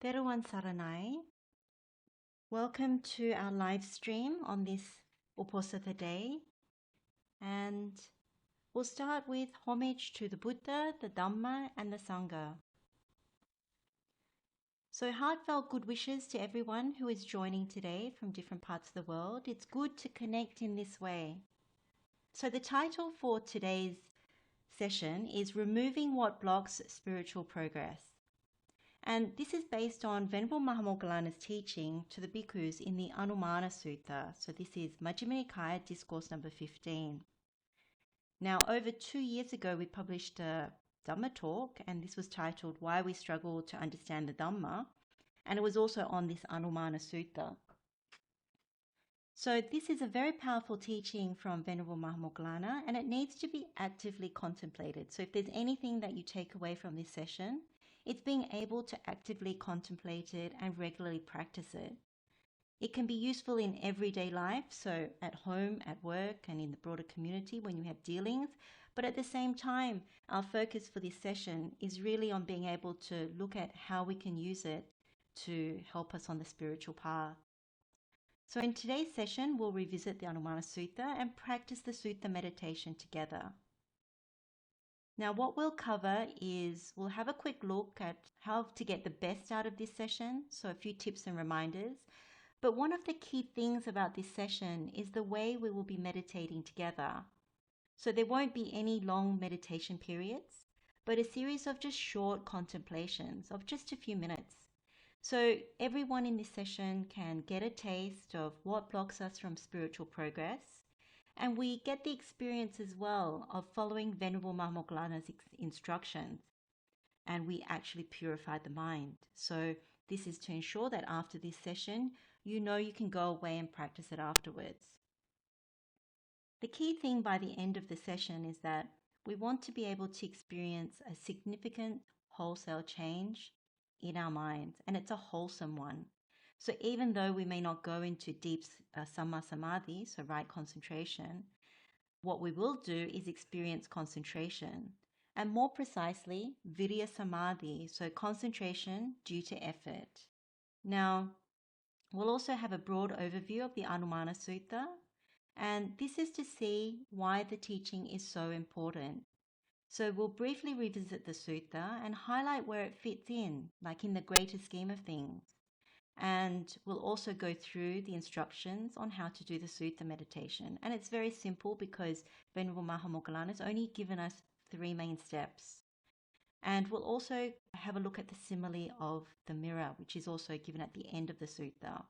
Teruwan Saranai. Welcome to our live stream on this uposatha day. And we'll start with homage to the Buddha, the Dhamma, and the Sangha. So heartfelt good wishes to everyone who is joining today from different parts of the world. It's good to connect in this way. So the title for today's session is Removing What Blocks Spiritual Progress. And this is based on Venerable Mahamoggallana's teaching to the bhikkhus in the Anumāna Sutta. So this is Majjhima Nikaya Discourse number 15. Now, over 2 years ago, we published a Dhamma talk, and this was titled Why We Struggle to Understand the Dhamma. And it was also on this Anumāna Sutta. So this is a very powerful teaching from Venerable Mahamoggallana, and it needs to be actively contemplated. So if there's anything that you take away from this session, it's being able to actively contemplate it and regularly practice it. It can be useful in everyday life, so at home, at work, and in the broader community when you have dealings. But at the same time, our focus for this session is really on being able to look at how we can use it to help us on the spiritual path. So in today's session, we'll revisit the Anumāna Sutta and practice the Sutta meditation together. Now, what we'll cover is we'll have a quick look at how to get the best out of this session, so a few tips and reminders. But one of the key things about this session is the way we will be meditating together. So there won't be any long meditation periods, but a series of just short contemplations of just a few minutes. So everyone in this session can get a taste of what blocks us from spiritual progress. And we get the experience as well of following Venerable Mahamoggallana's instructions. And we actually purify the mind. So this is to ensure that after this session, you know you can go away and practice it afterwards. The key thing by the end of the session is that we want to be able to experience a significant wholesale change in our minds, and it's a wholesome one. So even though we may not go into deep samma samadhi, so right concentration, what we will do is experience concentration, and more precisely, vidya samadhi, so concentration due to effort. Now, we'll also have a broad overview of the Anumāna Sutta, and this is to see why the teaching is so important. So we'll briefly revisit the sutta and highlight where it fits in, like in the greater scheme of things. And we'll also go through the instructions on how to do the sutta meditation. And it's very simple because Venerable Mahamoggallana has only given us 3 main steps. And we'll also have a look at the simile of the mirror, which is also given at the end of the sutta.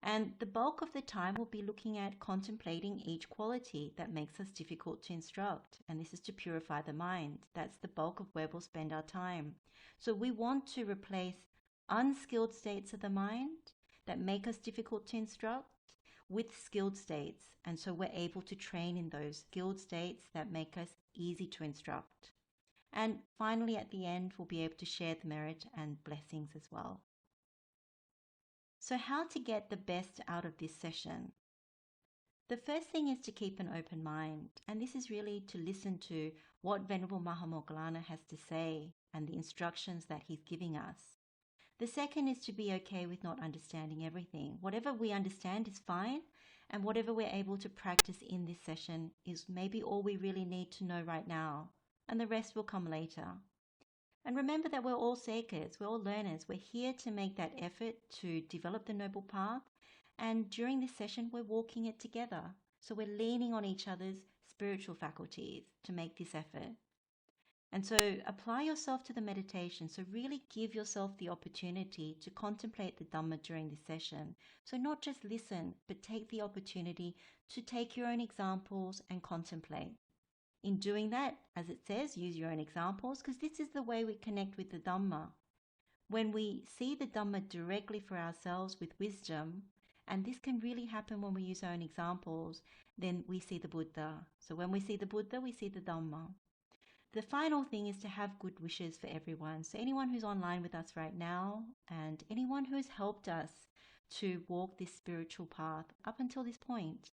And the bulk of the time we'll be looking at contemplating each quality that makes us difficult to instruct. And this is to purify the mind. That's the bulk of where we'll spend our time. So we want to replace unskilled states of the mind that make us difficult to instruct with skilled states. And so we're able to train in those skilled states that make us easy to instruct. And finally, at the end, we'll be able to share the merit and blessings as well. So how to get the best out of this session? The first thing is to keep an open mind, and this is really to listen to what Venerable Mahamoggallana has to say and the instructions that he's giving us. The second is to be okay with not understanding everything. Whatever we understand is fine, and whatever we're able to practice in this session is maybe all we really need to know right now, and the rest will come later. And remember that we're all seekers, we're all learners. We're here to make that effort to develop the noble path. And during this session, we're walking it together. So we're leaning on each other's spiritual faculties to make this effort. And so apply yourself to the meditation. So really give yourself the opportunity to contemplate the Dhamma during this session. So not just listen, but take the opportunity to take your own examples and contemplate. In doing that, as it says, use your own examples, because this is the way we connect with the Dhamma. When we see the Dhamma directly for ourselves with wisdom, and this can really happen when we use our own examples, then we see the Buddha. So when we see the Buddha, we see the Dhamma. The final thing is to have good wishes for everyone. So anyone who's online with us right now, and anyone who has helped us to walk this spiritual path up until this point.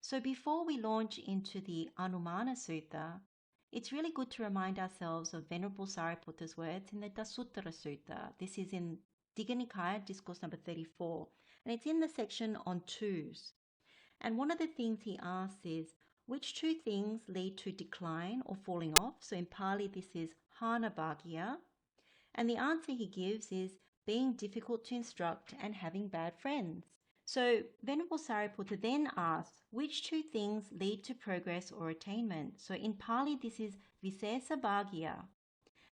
So before we launch into the Anumāna Sutta, it's really good to remind ourselves of Venerable Sariputta's words in the Dasuttara Sutta. This is in Digha Nikaya, discourse number 34, and it's in the section on twos. And one of the things he asks is, which two things lead to decline or falling off? So in Pali, this is hana bhagya. And the answer he gives is being difficult to instruct and having bad friends. So Venerable Sariputta then asks, which two things lead to progress or attainment? So in Pali, this is visesa bhagya.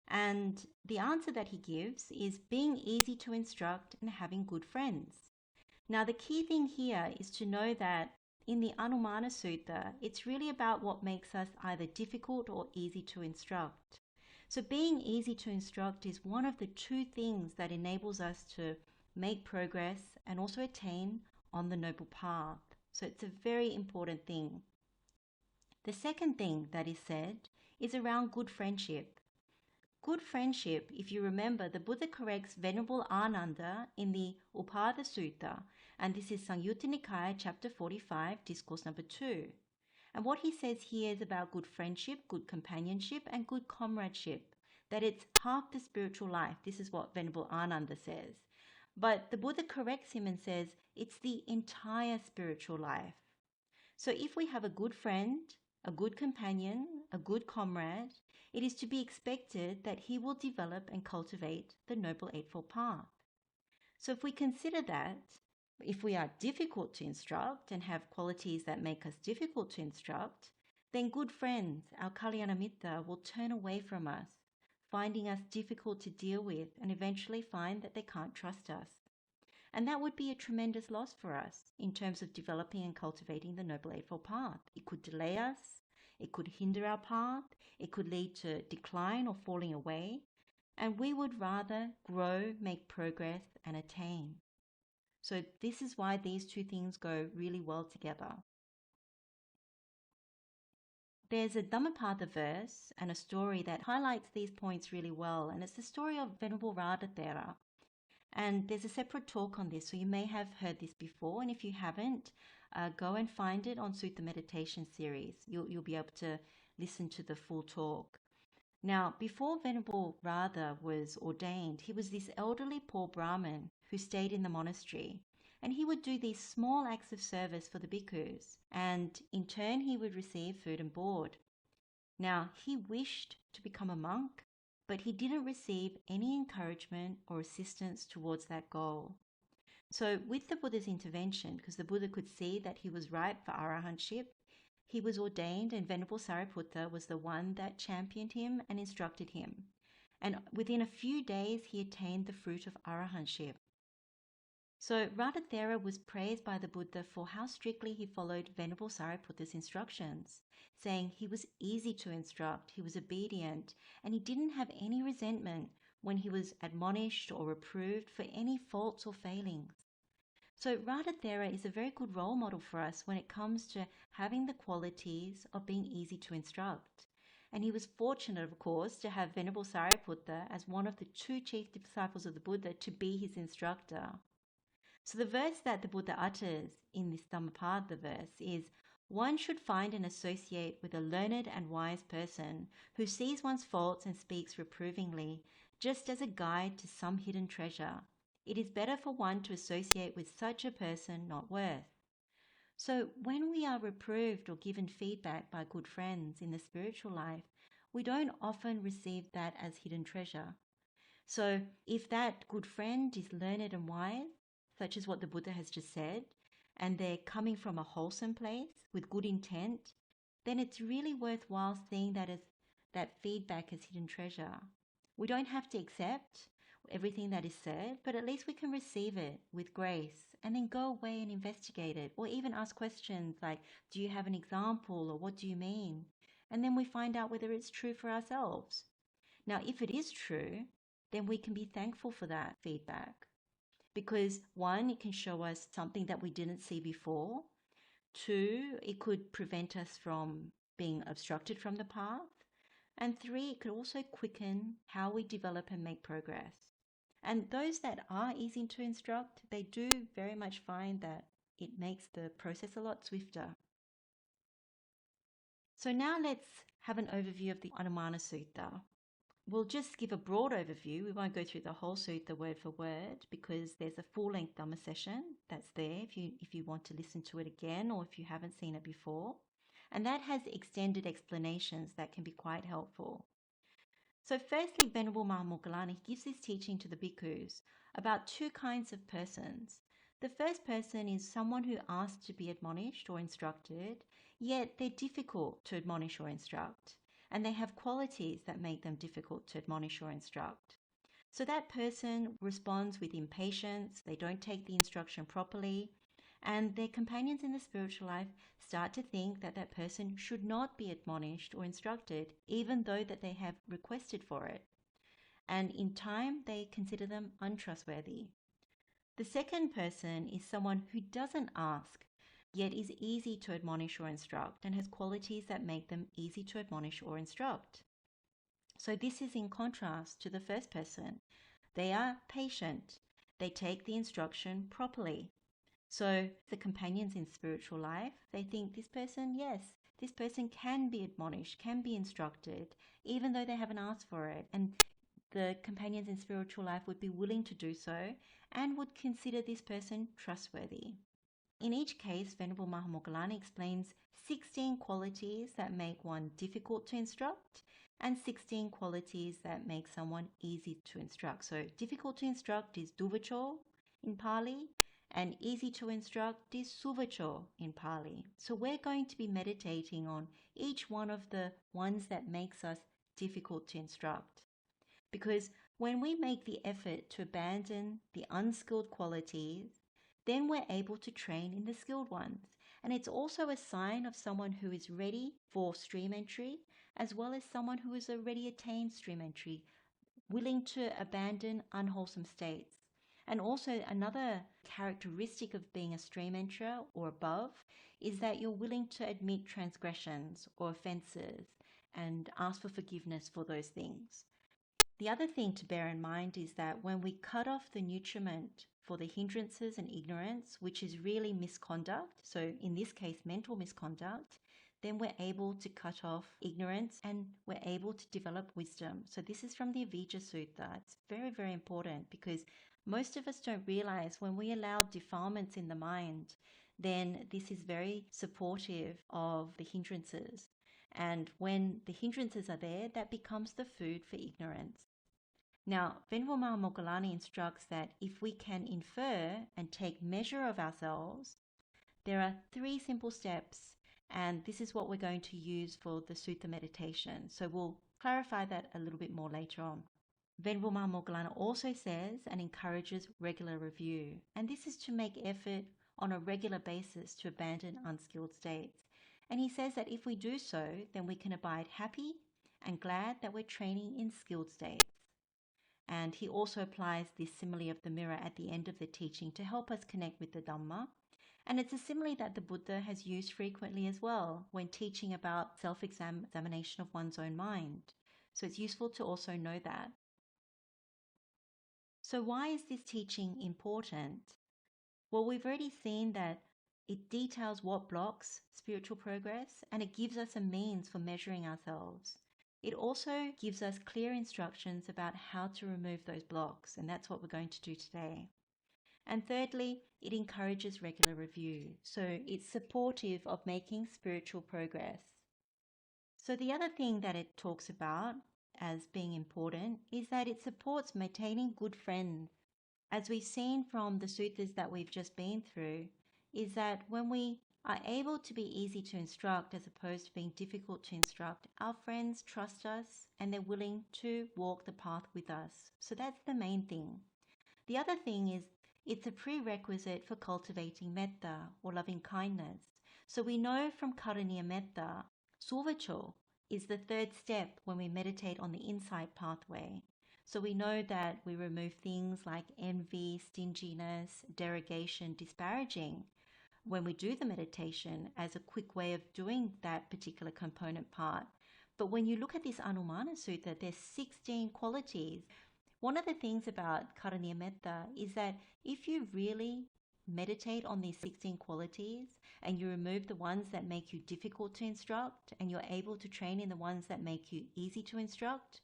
And the answer that he gives is being easy to instruct and having good friends. Now, the key thing here is to know that in the Anumāna Sutta, it's really about what makes us either difficult or easy to instruct. So being easy to instruct is one of the two things that enables us to make progress and also attain on the noble path. So it's a very important thing. The second thing that is said is around good friendship. Good friendship, if you remember, the Buddha corrects Venerable Ananda in the Uposatha Sutta, and this is Samyutta Nikaya, chapter 45, discourse number 2. And what he says here is about good friendship, good companionship, and good comradeship, that it's half the spiritual life. This is what Venerable Ananda says. But the Buddha corrects him and says it's the entire spiritual life. So if we have a good friend, a good companion, a good comrade, it is to be expected that he will develop and cultivate the Noble Eightfold Path. So if we consider that, if we are difficult to instruct and have qualities that make us difficult to instruct, then good friends, our Kalyanamitta, will turn away from us, finding us difficult to deal with and eventually find that they can't trust us. And that would be a tremendous loss for us in terms of developing and cultivating the Noble Eightfold Path. It could delay us, it could hinder our path, it could lead to decline or falling away, and we would rather grow, make progress, and attain. So this is why these two things go really well together. There's a Dhammapada verse and a story that highlights these points really well, and it's the story of Venerable Radhathera. And there's a separate talk on this, so you may have heard this before, and if you haven't, go and find it on Sutta Meditation series. You'll be able to listen to the full talk. Now, before Venerable Radha was ordained, he was this elderly poor Brahmin who stayed in the monastery. And he would do these small acts of service for the bhikkhus, and in turn he would receive food and board. Now, he wished to become a monk, but he didn't receive any encouragement or assistance towards that goal. So with the Buddha's intervention, because the Buddha could see that he was ripe for arahantship, he was ordained, and Venerable Sariputta was the one that championed him and instructed him. And within a few days, he attained the fruit of arahantship. So Radhathera was praised by the Buddha for how strictly he followed Venerable Sariputta's instructions, saying he was easy to instruct, he was obedient, and he didn't have any resentment when he was admonished or reproved for any faults or failings. So Radhathera is a very good role model for us when it comes to having the qualities of being easy to instruct. And he was fortunate, of course, to have Venerable Sariputta as one of the two chief disciples of the Buddha to be his instructor. So the verse that the Buddha utters in this Dhammapada verse is, one should find and associate with a learned and wise person who sees one's faults and speaks reprovingly, just as a guide to some hidden treasure. It is better for one to associate with such a person, not worth. So when we are reproved or given feedback by good friends in the spiritual life, we don't often receive that as hidden treasure. So if that good friend is learned and wise, such as what the Buddha has just said, and they're coming from a wholesome place with good intent, then it's really worthwhile seeing that feedback as hidden treasure. We don't have to accept everything that is said, but at least we can receive it with grace and then go away and investigate it, or even ask questions like, do you have an example, or what do you mean? And then we find out whether it's true for ourselves. Now, if it is true, then we can be thankful for that feedback. Because one, it can show us something that we didn't see before. Two, it could prevent us from being obstructed from the path. And three, it could also quicken how we develop and make progress. And those that are easy to instruct, they do very much find that it makes the process a lot swifter. So now let's have an overview of the Anumāna Sutta. We'll just give a broad overview. We won't go through the whole sutta word for word because there's a full-length Dhamma session that's there if you want to listen to it again or if you haven't seen it before. And that has extended explanations that can be quite helpful. So firstly, Venerable Mahamoggallana gives this teaching to the bhikkhus about two kinds of persons. The first person is someone who asks to be admonished or instructed, yet they're difficult to admonish or instruct, and they have qualities that make them difficult to admonish or instruct. So that person responds with impatience, they don't take the instruction properly, and their companions in the spiritual life start to think that that person should not be admonished or instructed, even though that they have requested for it. And in time, they consider them untrustworthy. The second person is someone who doesn't ask, yet is easy to admonish or instruct and has qualities that make them easy to admonish or instruct. So this is in contrast to the first person. They are patient. They take the instruction properly. So the companions in spiritual life, they think this person, yes, this person can be admonished, can be instructed, even though they haven't asked for it. And the companions in spiritual life would be willing to do so and would consider this person trustworthy. In each case, Venerable Mahamoggallana explains 16 qualities that make one difficult to instruct and 16 qualities that make someone easy to instruct. So difficult to instruct is duvaco in Pali, and easy to instruct is suvaco in Pali. So we're going to be meditating on each one of the ones that makes us difficult to instruct. Because when we make the effort to abandon the unskilled qualities, then we're able to train in the skilled ones. And it's also a sign of someone who is ready for stream entry, as well as someone who has already attained stream entry, willing to abandon unwholesome states. And also another characteristic of being a stream enterer or above is that you're willing to admit transgressions or offenses and ask for forgiveness for those things. The other thing to bear in mind is that when we cut off the nutriment for the hindrances and ignorance, which is really misconduct, so in this case mental misconduct, then we're able to cut off ignorance and we're able to develop wisdom. So this is from the Avijja Sutta. It's very, very important because most of us don't realize when we allow defilements in the mind, then this is very supportive of the hindrances. And when the hindrances are there, that becomes the food for ignorance. Now, Venerable Mahamoggallana instructs that if we can infer and take measure of ourselves, there are 3 simple steps, and this is what we're going to use for the sutta meditation. So we'll clarify that a little bit more later on. Venerable Mahamoggallana also says and encourages regular review, and this is to make effort on a regular basis to abandon unskilled states. And he says that if we do so, then we can abide happy and glad that we're training in skilled states. And he also applies this simile of the mirror at the end of the teaching to help us connect with the Dhamma. And it's a simile that the Buddha has used frequently as well when teaching about self-examination of one's own mind. So it's useful to also know that. So why is this teaching important? Well, we've already seen that it details what blocks spiritual progress and it gives us a means for measuring ourselves. It also gives us clear instructions about how to remove those blocks, and that's what we're going to do today. And thirdly, it encourages regular review. So it's supportive of making spiritual progress. So the other thing that it talks about as being important is that it supports maintaining good friends. As we've seen from the suttas that we've just been through, is that when we are able to be easy to instruct as opposed to being difficult to instruct, our friends trust us and they're willing to walk the path with us. So that's the main thing. The other thing is it's a prerequisite for cultivating metta or loving kindness. So we know from karaniya metta, suvaco is the 3rd step when we meditate on the insight pathway. So we know that we remove things like envy, stinginess, derogation, disparaging when we do the meditation as a quick way of doing that particular component part. But when you look at this Anumāna Sutta, there's 16 qualities. One of the things about karaniya metta is that if you really meditate on these 16 qualities and you remove the ones that make you difficult to instruct and you're able to train in the ones that make you easy to instruct,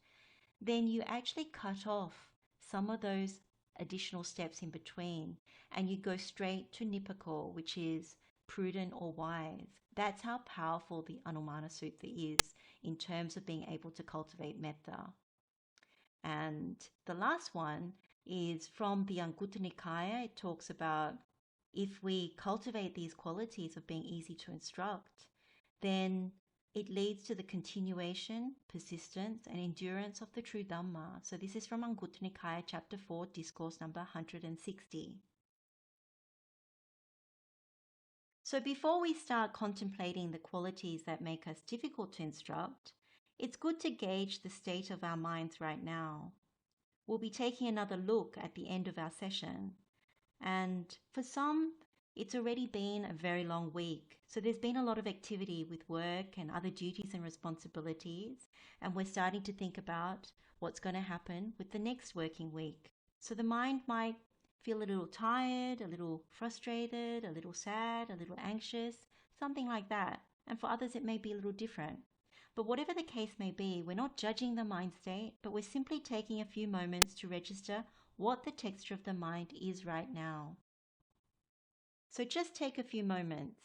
then you actually cut off some of those additional steps in between and you go straight to duvaco, which is prudent or wise. That's how powerful the Anumāna Sutta is in terms of being able to cultivate metta. And the last one is from the Anguttara Nikaya. It talks about if we cultivate these qualities of being easy to instruct, then it leads to the continuation, persistence, and endurance of the true Dhamma. So this is from Anguttara Nikaya, chapter 4, discourse number 160. So before we start contemplating the qualities that make us difficult to instruct, it's good to gauge the state of our minds right now. We'll be taking another look at the end of our session. And for some, it's already been a very long week. So there's been a lot of activity with work and other duties and responsibilities. And we're starting to think about what's going to happen with the next working week. So the mind might feel a little tired, a little frustrated, a little sad, a little anxious, something like that. And for others, it may be a little different. But whatever the case may be, we're not judging the mind state, but we're simply taking a few moments to register what the texture of the mind is right now. So just take a few moments.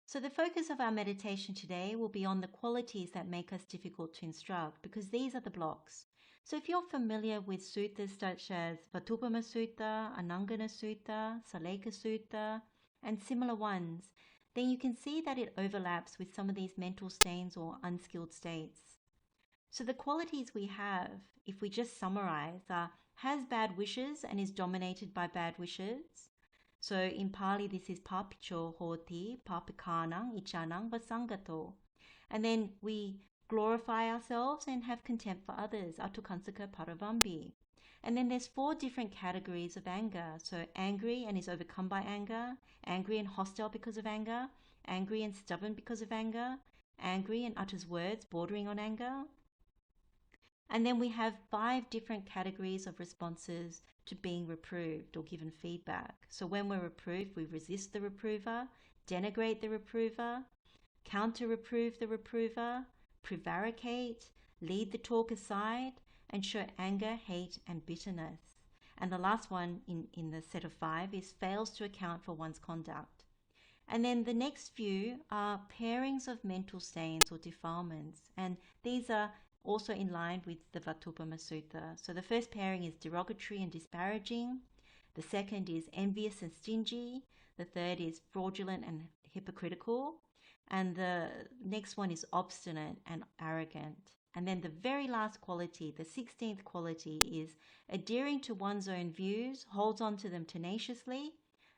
So the focus of our meditation today will be on the qualities that make us difficult to instruct, because these are the blocks. So if you're familiar with suttas such as Vatupama Sutta, Anumāna Sutta, Saleka Sutta, and similar ones, then you can see that it overlaps with some of these mental stains or unskilled states. So the qualities we have, if we just summarize, are has bad wishes and is dominated by bad wishes. So in Pali, this is papicho hoti, papikanang, ichanang, vasangato. And then we glorify ourselves and have contempt for others, atukansaka paravambi. And then there's 4 different categories of anger. So angry and is overcome by anger, angry and hostile because of anger, angry and stubborn because of anger, angry and utters words bordering on anger. And then we have 5 different categories of responses to being reproved or given feedback. So when we're reproved, we resist the reprover, denigrate the reprover, counter-reprove the reprover, prevaricate, lead the talk aside, and show anger, hate, and bitterness. And the last one in the set of 5 is fails to account for one's conduct. And then the next few are pairings of mental stains or defilements. And these are also in line with the Vatupama Sutta. So the first pairing is derogatory and disparaging. The second is envious and stingy. The third is fraudulent and hypocritical. And the next one is obstinate and arrogant. And then the very last quality, the 16th quality, is adhering to one's own views, holds on to them tenaciously,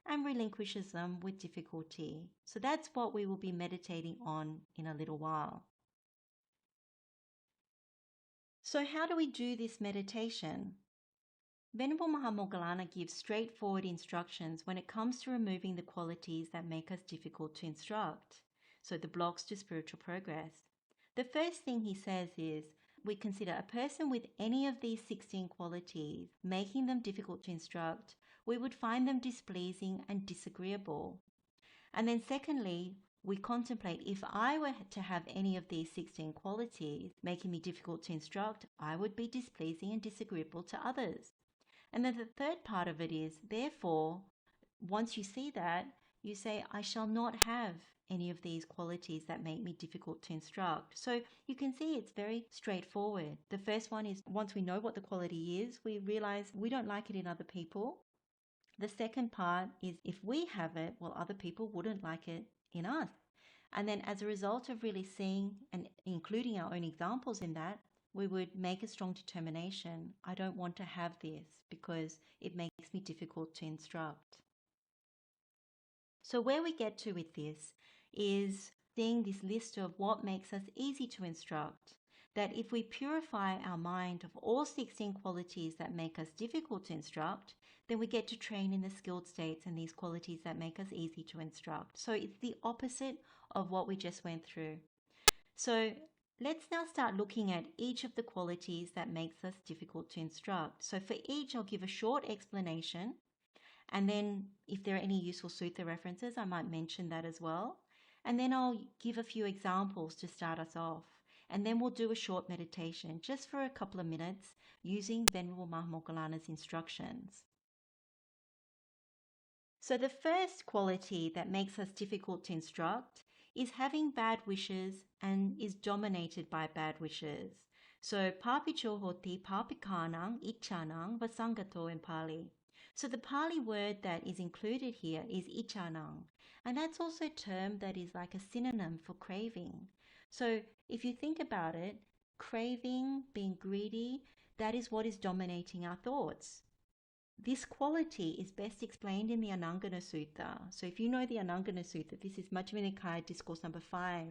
and relinquishes them with difficulty. So that's what we will be meditating on in a little while. So how do we do this meditation? Venerable Mahamoggallana gives straightforward instructions when it comes to removing the qualities that make us difficult to instruct, so the blocks to spiritual progress. The first thing he says is, we consider a person with any of these 16 qualities, making them difficult to instruct, we would find them displeasing and disagreeable. And then secondly, we contemplate, if I were to have any of these 16 qualities making me difficult to instruct, I would be displeasing and disagreeable to others. And then the third part of it is, therefore, once you see that, you say, I shall not have any of these qualities that make me difficult to instruct. So you can see it's very straightforward. The first one is, once we know what the quality is, we realize we don't like it in other people. The second part is, if we have it, well, other people wouldn't like it in us. And then as a result of really seeing and including our own examples in that, we would make a strong determination. I don't want to have this because it makes me difficult to instruct. So where we get to with this is seeing this list of what makes us easy to instruct. that if we purify our mind of all 16 qualities that make us difficult to instruct, then we get to train in the skilled states and these qualities that make us easy to instruct. So it's the opposite of what we just went through. So let's now start looking at each of the qualities that makes us difficult to instruct. So for each, I'll give a short explanation. And then if there are any useful sutta references, I might mention that as well. And then I'll give a few examples to start us off. And then we'll do a short meditation just for a couple of minutes using Venerable Mahamoggallana's instructions. So the first quality that makes us difficult to instruct is having bad wishes and is dominated by bad wishes. So papicho hoti papikanang ichanang vasangato in Pali. So the Pali word that is included here is ichanang, and that's also a term that is like a synonym for craving. So if you think about it, craving, being greedy, that is what is dominating our thoughts. This quality is best explained in the Anumāna Sutta. So if you know the Anumāna Sutta, this is Majjhima Nikaya Discourse number 5.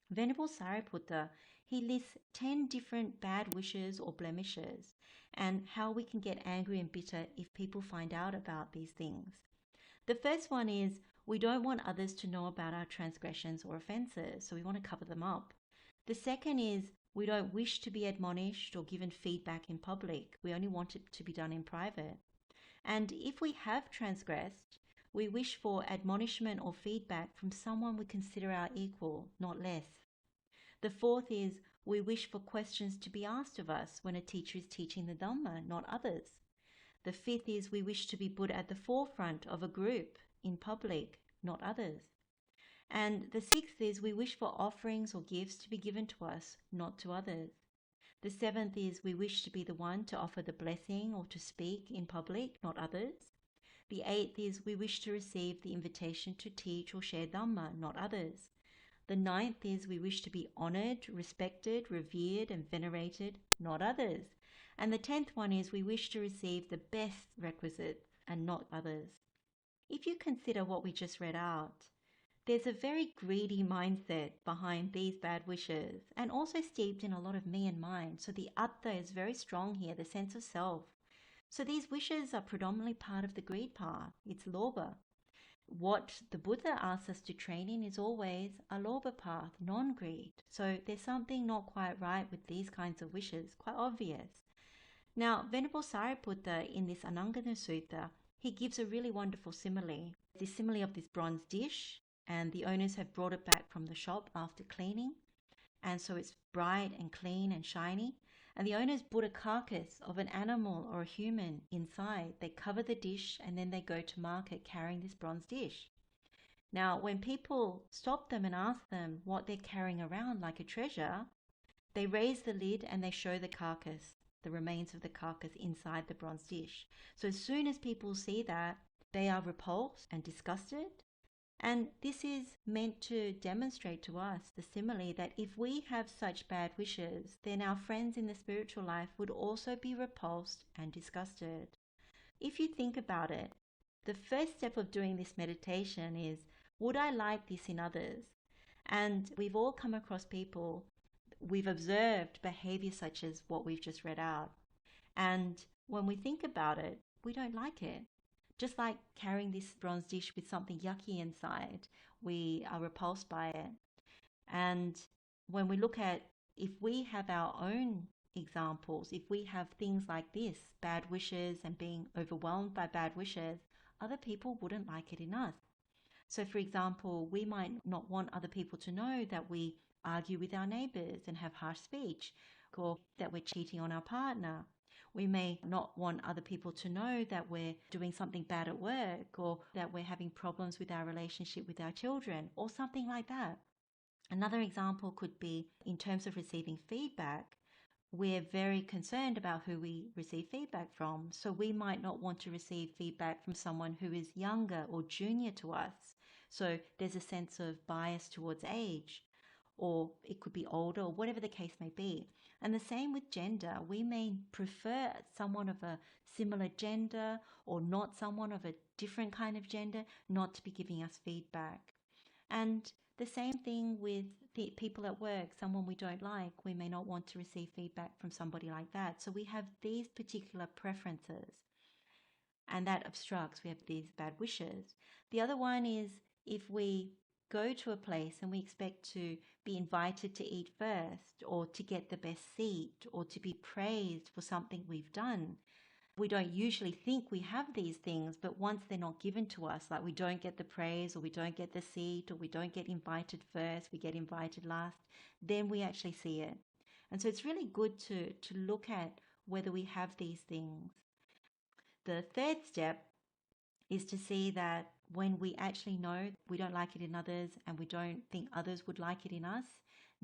Venerable Sariputta, he lists 10 different bad wishes or blemishes and how we can get angry and bitter if people find out about these things. The first one is we don't want others to know about our transgressions or offenses, so we want to cover them up. The second is we don't wish to be admonished or given feedback in public. We only want it to be done in private. And if we have transgressed, we wish for admonishment or feedback from someone we consider our equal, not less. The fourth is we wish for questions to be asked of us when a teacher is teaching the Dhamma, not others. The fifth is we wish to be put at the forefront of a group in public, not others. And the sixth is we wish for offerings or gifts to be given to us, not to others. The seventh is we wish to be the one to offer the blessing or to speak in public, not others. The eighth is we wish to receive the invitation to teach or share Dhamma, not others. The ninth is we wish to be honored, respected, revered, and venerated, not others. And the 10th one is we wish to receive the best requisites and not others. If you consider what we just read out, there's a very greedy mindset behind these bad wishes and also steeped in a lot of me and mine. So the atta is very strong here, the sense of self. So these wishes are predominantly part of the greed path. It's lobha. What the Buddha asks us to train in is always a lobha path, non-greed. So there's something not quite right with these kinds of wishes, quite obvious. Now, Venerable Sariputta in this Anumāna Sutta, he gives a really wonderful simile. The simile of this bronze dish, and the owners have brought it back from the shop after cleaning. And so it's bright and clean and shiny. And the owners put a carcass of an animal or a human inside. They cover the dish and then they go to market carrying this bronze dish. Now, when people stop them and ask them what they're carrying around like a treasure, they raise the lid and they show the carcass, the remains of the carcass inside the bronze dish. So as soon as people see that, they are repulsed and disgusted. And this is meant to demonstrate to us the simile that if we have such bad wishes, then our friends in the spiritual life would also be repulsed and disgusted. If you think about it, the first step of doing this meditation is, would I like this in others? And we've all come across people, we've observed behavior such as what we've just read out. And when we think about it, we don't like it. Just like carrying this bronze dish with something yucky inside, we are repulsed by it. And when we look at, if we have our own examples, if we have things like this, bad wishes and being overwhelmed by bad wishes, other people wouldn't like it in us. So for example, we might not want other people to know that we argue with our neighbors and have harsh speech, or that we're cheating on our partner. We may not want other people to know that we're doing something bad at work, or that we're having problems with our relationship with our children, or something like that. Another example could be in terms of receiving feedback. We're very concerned about who we receive feedback from. So we might not want to receive feedback from someone who is younger or junior to us. So there's a sense of bias towards age, or it could be older, or whatever the case may be. And the same with gender. We may prefer someone of a similar gender or not someone of a different kind of gender not to be giving us feedback. And The same thing with the people at work, someone we don't like, we may not want to receive feedback from somebody like that. So we have these particular preferences, and that obstructs. We have these bad wishes. The other one is if we go to a place and we expect to be invited to eat first, or to get the best seat, or to be praised for something we've done. We don't usually think we have these things, but once they're not given to us, like we don't get the praise, or we don't get the seat, or we don't get invited first, we get invited last, then we actually see it. And so it's really good to look at whether we have these things. The third step is to see that when we actually know we don't like it in others and we don't think others would like it in us,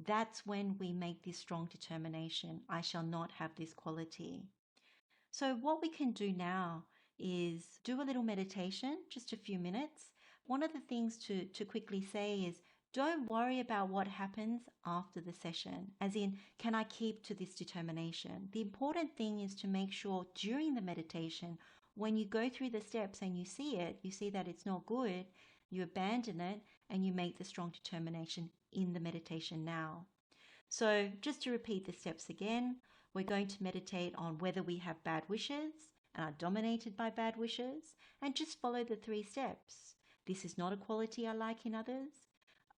that's when we make this strong determination: I shall not have this quality. So what we can do now is do a little meditation, just a few minutes. One of the things to quickly say is, don't worry about what happens after the session, as in, can I keep to this determination? The important thing is to make sure during the meditation, when you go through the steps and you see that it's not good, you abandon it and you make the strong determination in the meditation now. So just to repeat the steps again, we're going to meditate on whether we have bad wishes and are dominated by bad wishes, and just follow the 3 steps. This is not a quality I like in others.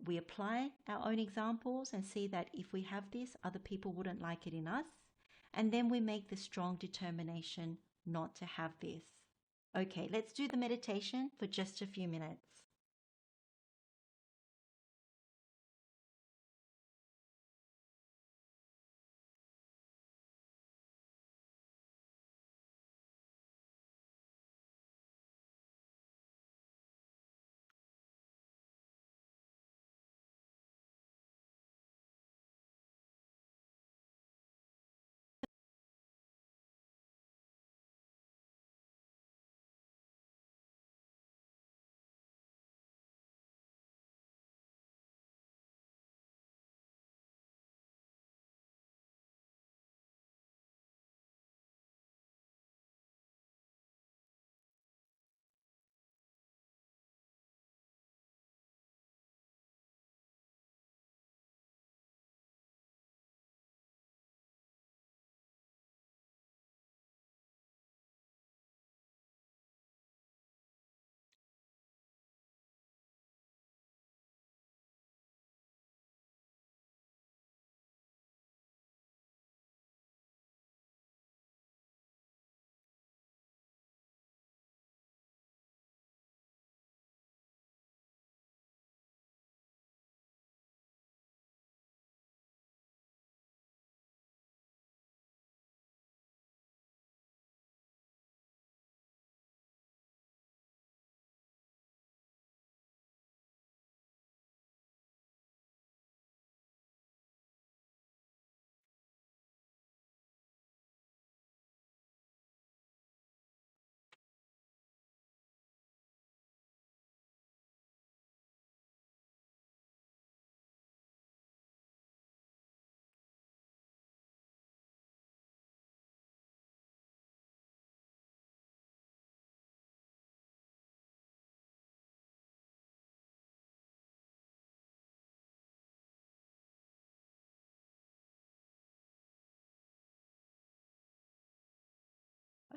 We apply our own examples and see that if we have this, other people wouldn't like it in us. And then we make the strong determination not to have this. Okay, let's do the meditation for just a few minutes.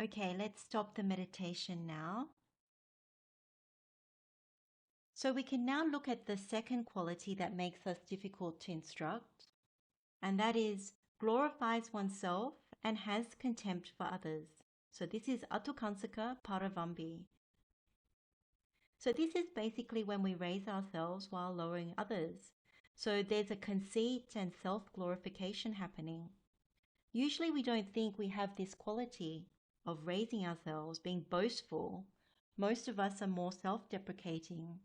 Okay, let's stop the meditation now. So we can now look at the second quality that makes us difficult to instruct, and that is glorifies oneself and has contempt for others. So this is atukansaka paravambi. So this is basically when we raise ourselves while lowering others. So there's a conceit and self-glorification happening. Usually we don't think we have this quality of raising ourselves, being boastful. Most of us are more self-deprecating.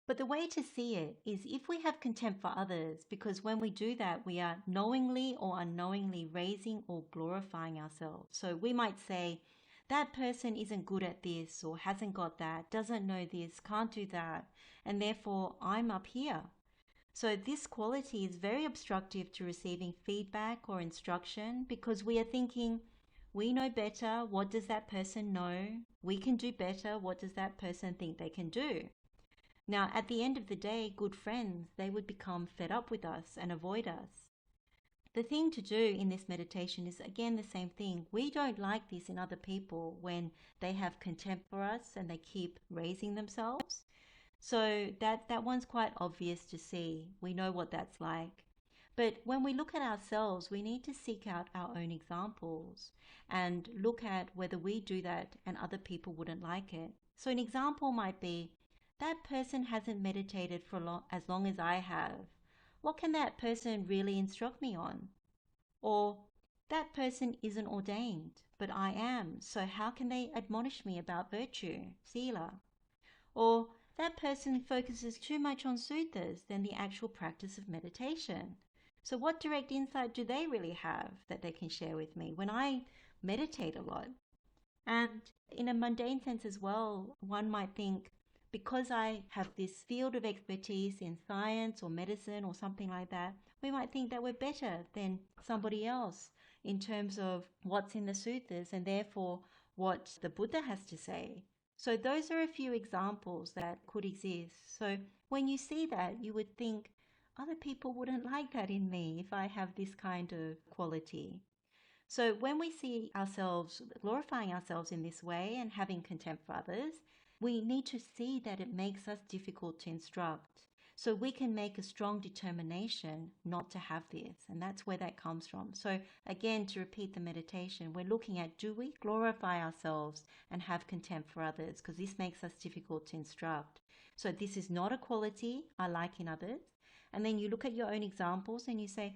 But the way to see it is if we have contempt for others, because when we do that, we are knowingly or unknowingly raising or glorifying ourselves. So we might say, that person isn't good at this, or hasn't got that, doesn't know this, can't do that, and therefore I'm up here. So this quality is very obstructive to receiving feedback or instruction, because we are thinking, we know better, what does that person know? We can do better, what does that person think they can do? Now, at the end of the day, good friends, they would become fed up with us and avoid us. The thing to do in this meditation is, again, the same thing. We don't like this in other people when they have contempt for us and they keep raising themselves. So that one's quite obvious to see. We know what that's like. But when we look at ourselves, we need to seek out our own examples and look at whether we do that and other people wouldn't like it. So an example might be, that person hasn't meditated for as long as I have. What can that person really instruct me on? Or, that person isn't ordained, but I am, so how can they admonish me about virtue, sila? Or, that person focuses too much on suttas than the actual practice of meditation. So what direct insight do they really have that they can share with me when I meditate a lot? And in a mundane sense as well, one might think, because I have this field of expertise in science or medicine or something like that, we might think that we're better than somebody else in terms of what's in the suttas and therefore what the Buddha has to say. So those are a few examples that could exist. So when you see that, you would think, other people wouldn't like that in me if I have this kind of quality. So when we see ourselves glorifying ourselves in this way and having contempt for others, we need to see that it makes us difficult to instruct. So we can make a strong determination not to have this. And that's where that comes from. So again, to repeat the meditation, we're looking at, do we glorify ourselves and have contempt for others? Because this makes us difficult to instruct. So this is not a quality I like in others. And then you look at your own examples and you say,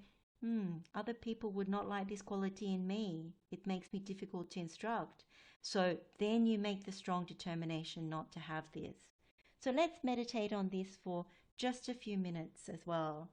other people would not like this quality in me. It makes me difficult to instruct. So then you make the strong determination not to have this. So let's meditate on this for just a few minutes as well.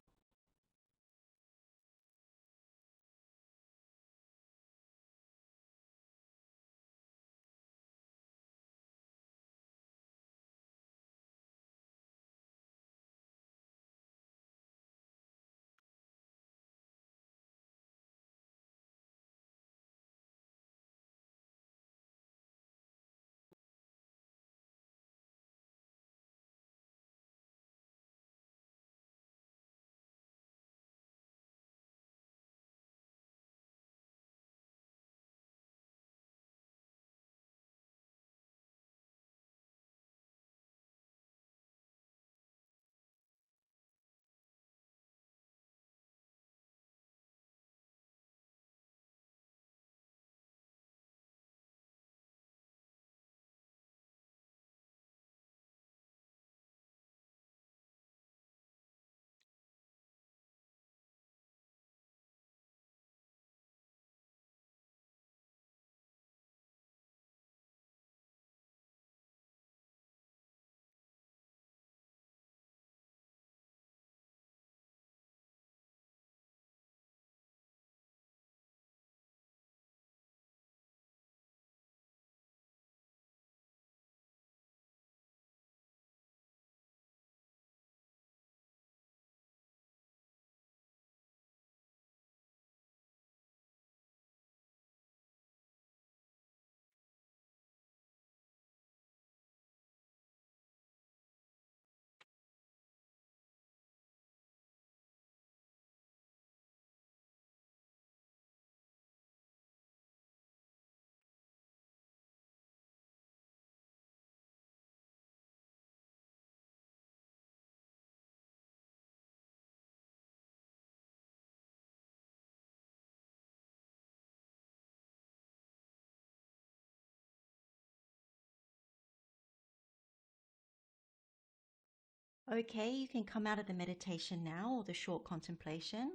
Okay, you can come out of the meditation now, or the short contemplation.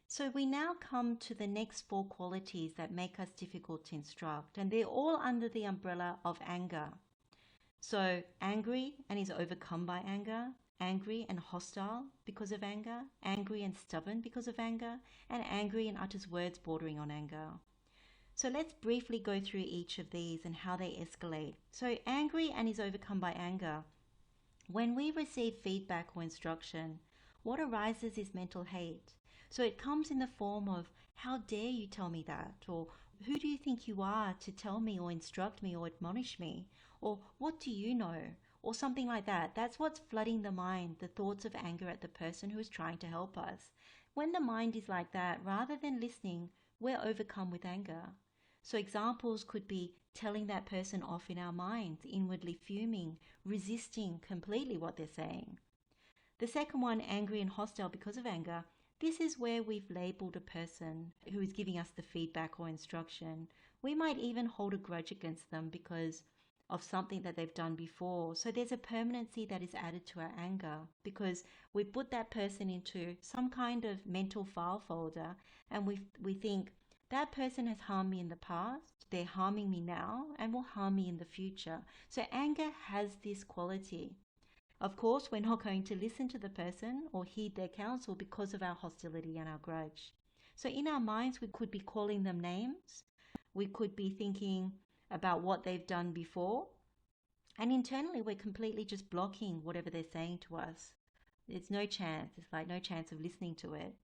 So we now come to the next four qualities that make us difficult to instruct, and they're all under the umbrella of anger. So angry and is overcome by anger, angry and hostile because of anger, angry and stubborn because of anger, and angry and utters words bordering on anger. So let's briefly go through each of these and how they escalate. So angry and is overcome by anger. When we receive feedback or instruction, what arises is mental hate. So it comes in the form of, how dare you tell me that? Or, who do you think you are to tell me or instruct me or admonish me? Or, what do you know? or something like that. That's what's flooding the mind, the thoughts of anger at the person who is trying to help us. When the mind is like that, rather than listening, we're overcome with anger. So examples could be telling that person off in our minds, inwardly fuming, resisting completely what they're saying. The second one, angry and hostile because of anger, this is where we've labeled a person who is giving us the feedback or instruction. We might even hold a grudge against them because of something that they've done before. So there's a permanency that is added to our anger because we put that person into some kind of mental file folder, and we think that person has harmed me in the past, they're harming me now, and will harm me in the future. So anger has this quality. Of course, we're not going to listen to the person or heed their counsel because of our hostility and our grudge. So in our minds, we could be calling them names. We could be thinking about what they've done before. And internally, we're completely just blocking whatever they're saying to us. There's no chance. It's like no chance of listening to it.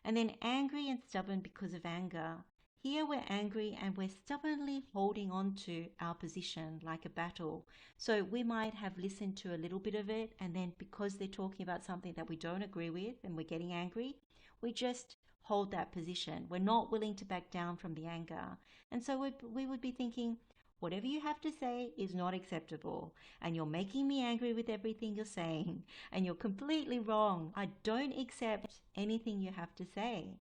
And then angry and stubborn because of anger. Here we're angry and we're stubbornly holding on to our position like a battle. So we might have listened to a little bit of it, and then because they're talking about something that we don't agree with and we're getting angry, we just hold that position. We're not willing to back down from the anger. And so we would be thinking, whatever you have to say is not acceptable, and you're making me angry with everything you're saying, and you're completely wrong. I don't accept anything you have to say.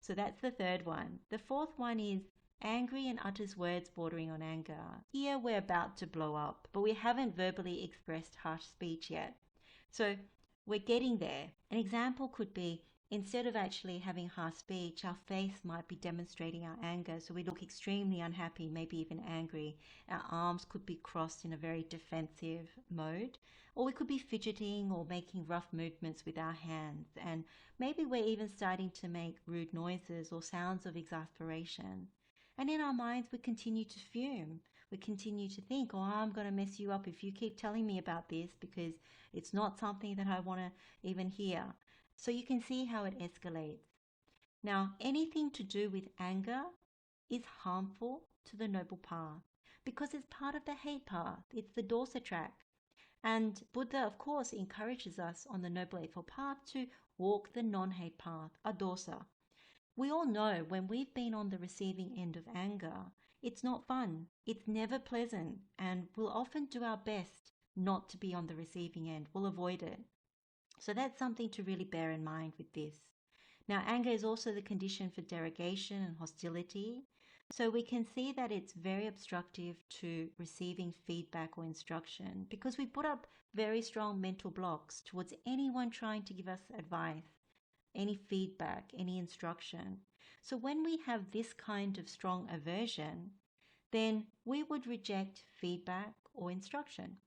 So that's the third one. The fourth one is angry and utters words bordering on anger. Here we're about to blow up, but we haven't verbally expressed harsh speech yet. So we're getting there. An example could be, instead of actually having harsh speech, our face might be demonstrating our anger. So we look extremely unhappy, maybe even angry. Our arms could be crossed in a very defensive mode. Or we could be fidgeting or making rough movements with our hands. And maybe we're even starting to make rude noises or sounds of exasperation. And in our minds, we continue to fume. We continue to think, oh, I'm going to mess you up if you keep telling me about this because it's not something that I want to even hear. So you can see how it escalates. Now, anything to do with anger is harmful to the noble path because it's part of the hate path. It's the dosa track. And Buddha, of course, encourages us on the Noble Eightfold Path to walk the non-hate path, adosa. We all know when we've been on the receiving end of anger, it's not fun, it's never pleasant, and we'll often do our best not to be on the receiving end. We'll avoid it. So that's something to really bear in mind with this. Now, anger is also the condition for derogation and hostility. So we can see that it's very obstructive to receiving feedback or instruction because we put up very strong mental blocks towards anyone trying to give us advice, any feedback, any instruction. So when we have this kind of strong aversion, then we would reject feedback or instruction.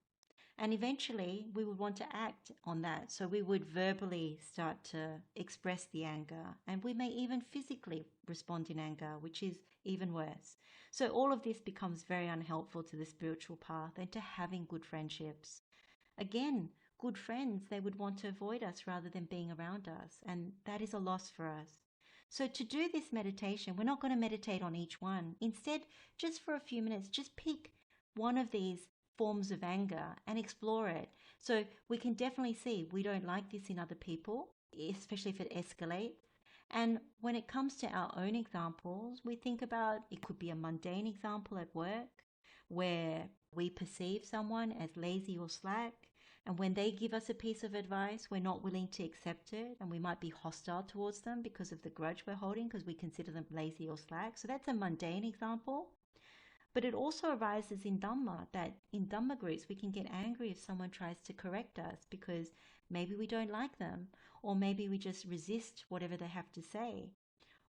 And eventually we would want to act on that. So we would verbally start to express the anger, and we may even physically respond in anger, which is even worse. So all of this becomes very unhelpful to the spiritual path and to having good friendships. Again, good friends, they would want to avoid us rather than being around us, and that is a loss for us. So to do this meditation, we're not going to meditate on each one. Instead, just for a few minutes, just pick one of these forms of anger and explore it. So we can definitely see we don't like this in other people, especially if it escalates. And when it comes to our own examples, we think about it could be a mundane example at work where we perceive someone as lazy or slack. And when they give us a piece of advice, we're not willing to accept it, and we might be hostile towards them because of the grudge we're holding because we consider them lazy or slack. So that's a mundane example. But it also arises in Dhamma, that in Dhamma groups we can get angry if someone tries to correct us because maybe we don't like them, or maybe we just resist whatever they have to say.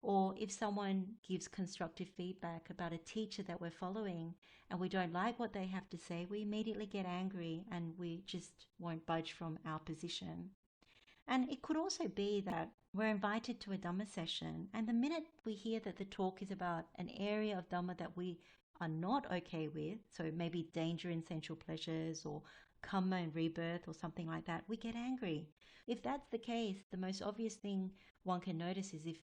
Or if someone gives constructive feedback about a teacher that we're following and we don't like what they have to say, we immediately get angry and we just won't budge from our position. And it could also be that we're invited to a Dhamma session, and the minute we hear that the talk is about an area of Dhamma that we are not okay with, so maybe danger in sensual pleasures or karma and rebirth or something like that, we get angry. If that's the case, the most obvious thing one can notice is if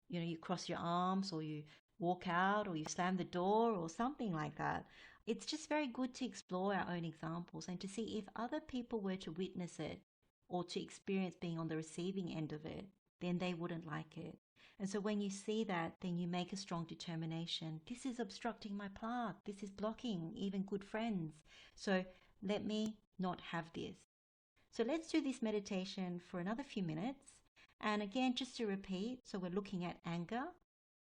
you cross your arms or you walk out or you slam the door or something like that. It's just very good to explore our own examples and to see if other people were to witness it or to experience being on the receiving end of it, then they wouldn't like it. And so when you see that, then you make a strong determination. This is obstructing my path. This is blocking even good friends. So let me not have this. So let's do this meditation for another few minutes. And again, just to repeat, so we're looking at anger,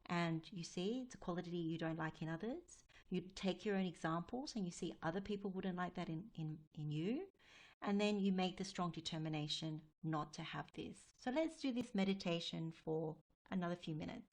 and you see it's a quality you don't like in others. You take your own examples and you see other people wouldn't like that in you. And then you make the strong determination not to have this. So let's do this meditation for another few minutes.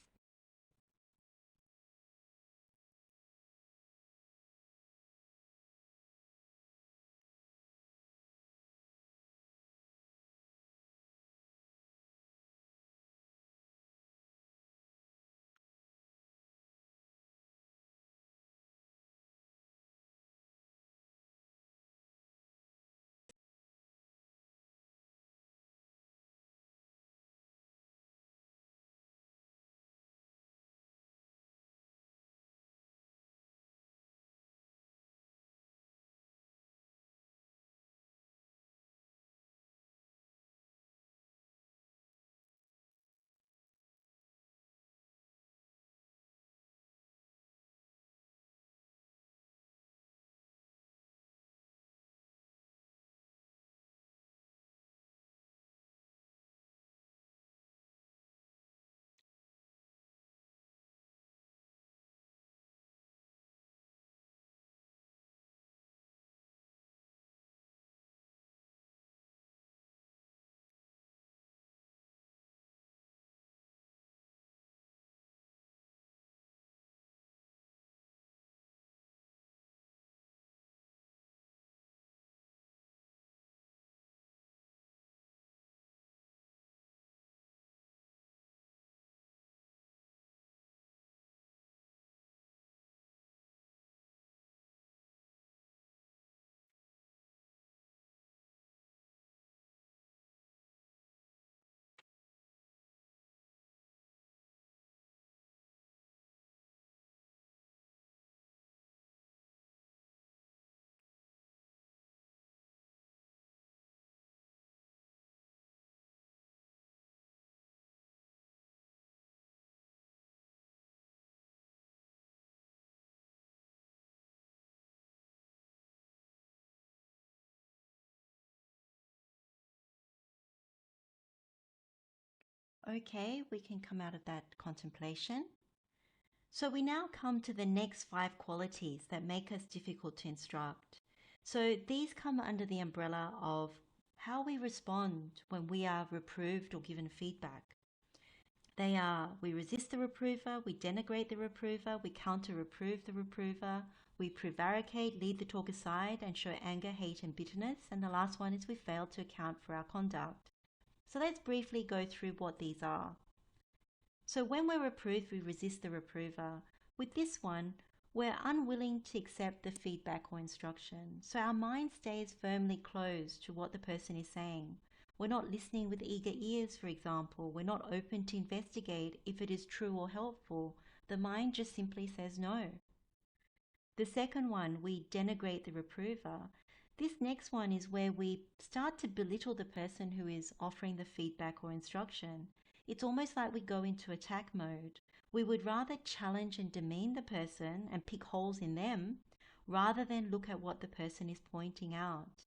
Okay, we can come out of that contemplation. So we now come to the next 5 qualities that make us difficult to instruct. So these come under the umbrella of how we respond when we are reproved or given feedback. They are: we resist the reprover, we denigrate the reprover, we counter-reprove the reprover, we prevaricate, lead the talk aside, and show anger, hate, and bitterness. And the last one is we fail to account for our conduct. So let's briefly go through what these are. So when we're reproved, we resist the reprover. With this one, we're unwilling to accept the feedback or instruction. So our mind stays firmly closed to what the person is saying. We're not listening with eager ears, for example. We're not open to investigate if it is true or helpful. The mind just simply says no. The second one, we denigrate the reprover. This next one is where we start to belittle the person who is offering the feedback or instruction. It's almost like we go into attack mode. We would rather challenge and demean the person and pick holes in them rather than look at what the person is pointing out.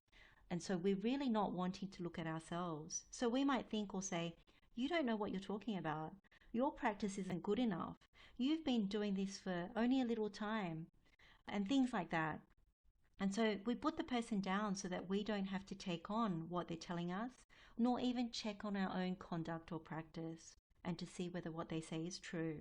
And so we're really not wanting to look at ourselves. So we might think or say, you don't know what you're talking about. Your practice isn't good enough. You've been doing this for only a little time, and things like that. And so we put the person down so that we don't have to take on what they're telling us, nor even check on our own conduct or practice and to see whether what they say is true.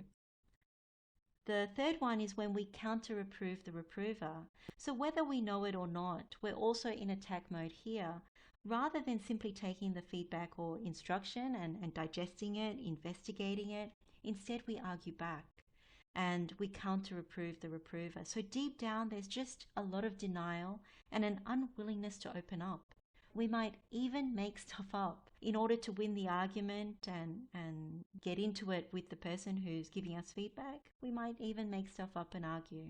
The third one is when we counter-reprove the reprover. So whether we know it or not, we're also in attack mode here. Rather than simply taking the feedback or instruction and digesting it, investigating it, instead we argue back and we counter-reprove the reprover. So deep down, there's just a lot of denial and an unwillingness to open up. We might even make stuff up in order to win the argument and get into it with the person who's giving us feedback. We might even make stuff up and argue.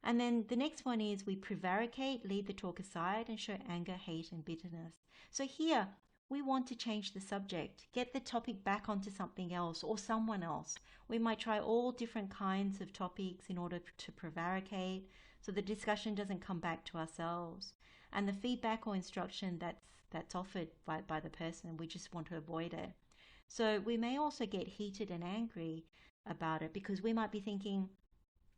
And then the next one is we prevaricate, lead the talk aside, and show anger, hate, and bitterness. So here, we want to change the subject, get the topic back onto something else or someone else. We might try all different kinds of topics in order to prevaricate, so the discussion doesn't come back to ourselves. And the feedback or instruction that's offered by the person, we just want to avoid it. So we may also get heated and angry about it because we might be thinking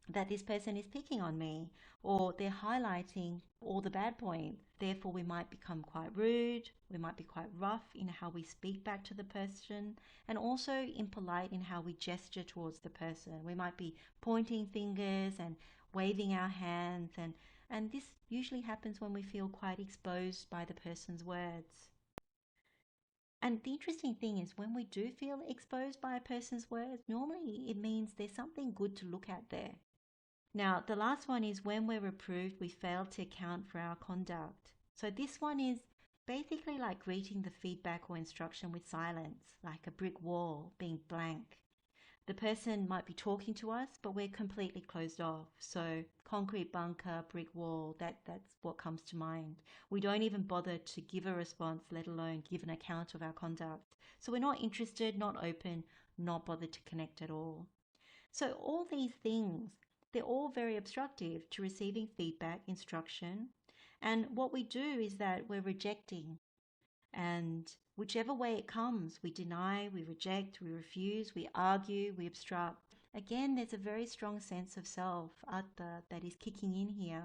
that this person is picking on me or they're highlighting all the bad points. Therefore, we might become quite rude, we might be quite rough in how we speak back to the person, and also impolite in how we gesture towards the person. We might be pointing fingers and waving our hands, and this usually happens when we feel quite exposed by the person's words. And the interesting thing is when we do feel exposed by a person's words, normally it means there's something good to look at there. Now, the last one is when we're reproved, we fail to account for our conduct. So this one is basically like greeting the feedback or instruction with silence, like a brick wall being blank. The person might be talking to us, but we're completely closed off. So concrete bunker, brick wall, that's what comes to mind. We don't even bother to give a response, let alone give an account of our conduct. So we're not interested, not open, not bothered to connect at all. So all these things, they're all very obstructive to receiving feedback, instruction. And what we do is that we're rejecting. And whichever way it comes, we deny, we reject, we refuse, we argue, we obstruct. Again, there's a very strong sense of self, atta, that is kicking in here.